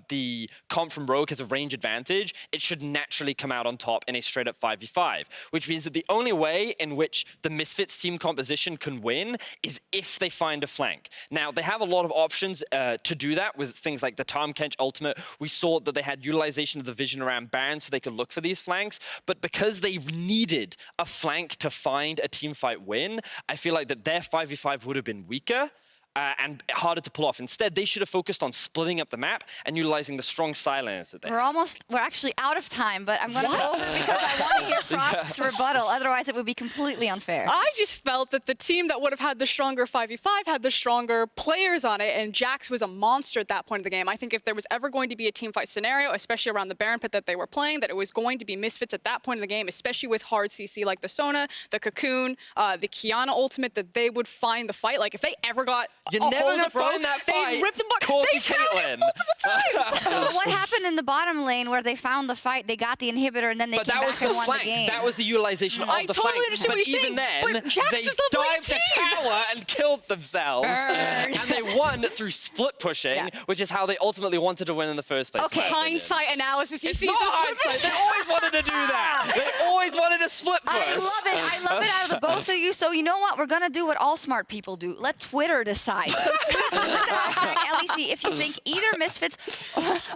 the comp from Rogue has a range advantage, it should naturally come out on top in a straight up 5v5, which means that the only way in which the Misfits team composition can win is if they find a flank. Now, they have a lot of options to do that with things like the Tahm Kench ultimate. We saw that they had utilization of the vision around Baron so they could look for these flanks. But because they needed a flank to find a teamfight win, I feel like that their 5v5 would have been weaker. and harder to pull off. Instead, they should have focused on splitting up the map and utilizing the strong silence that they have. We're actually out of time, but I'm going to go because I want to hear Frost's rebuttal. Otherwise, it would be completely unfair. I just felt that the team that would have had the stronger 5v5 had the stronger players on it, and Jax was a monster at that point of the game. I think if there was ever going to be a team fight scenario, especially around the Baron pit that they were playing, that it was going to be Misfits at that point of the game, especially with hard CC like the Sona, the Cocoon, the Qiyana ultimate, that they would find the fight. Like, if they ever got You're a never hold gonna of Rogue, find that fight. they ripped the Corki They found Caitlyn. it multiple times. What happened in the bottom lane where they found the fight, they got the inhibitor, and then they But came that was back and the won flank. the game? That was the utilization of I the totally flank. understand But what you're even saying, then, but Jax they is level dived the 18. tower and killed themselves. And they won through split pushing, which is how they ultimately wanted to win in the first place. Okay. Hindsight analysis. He It's sees not us hindsight. They always wanted to do that. They always wanted to split push. I love it. I love it out of the both of you. So you know what? We're going to do what all smart people do. Let Twitter decide. So tweet with the hashtag LEC if you think either Misfits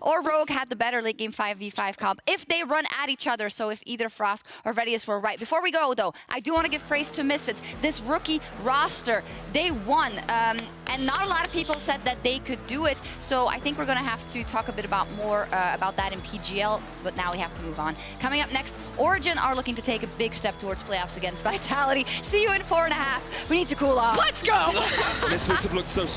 or Rogue had the better late game 5v5 comp. If they run at each other, so if either Frost or Vedius were right. Before we go, though, I do want to give praise to Misfits. This rookie roster, they won. And not a lot of people said that they could do it. So I think we're going to have to talk a bit more about that in PGL. But now we have to move on. Coming up next, Origin are looking to take a big step towards playoffs against Vitality. See you in 4.5. We need to cool off. Let's go. Misfits have looked so strong.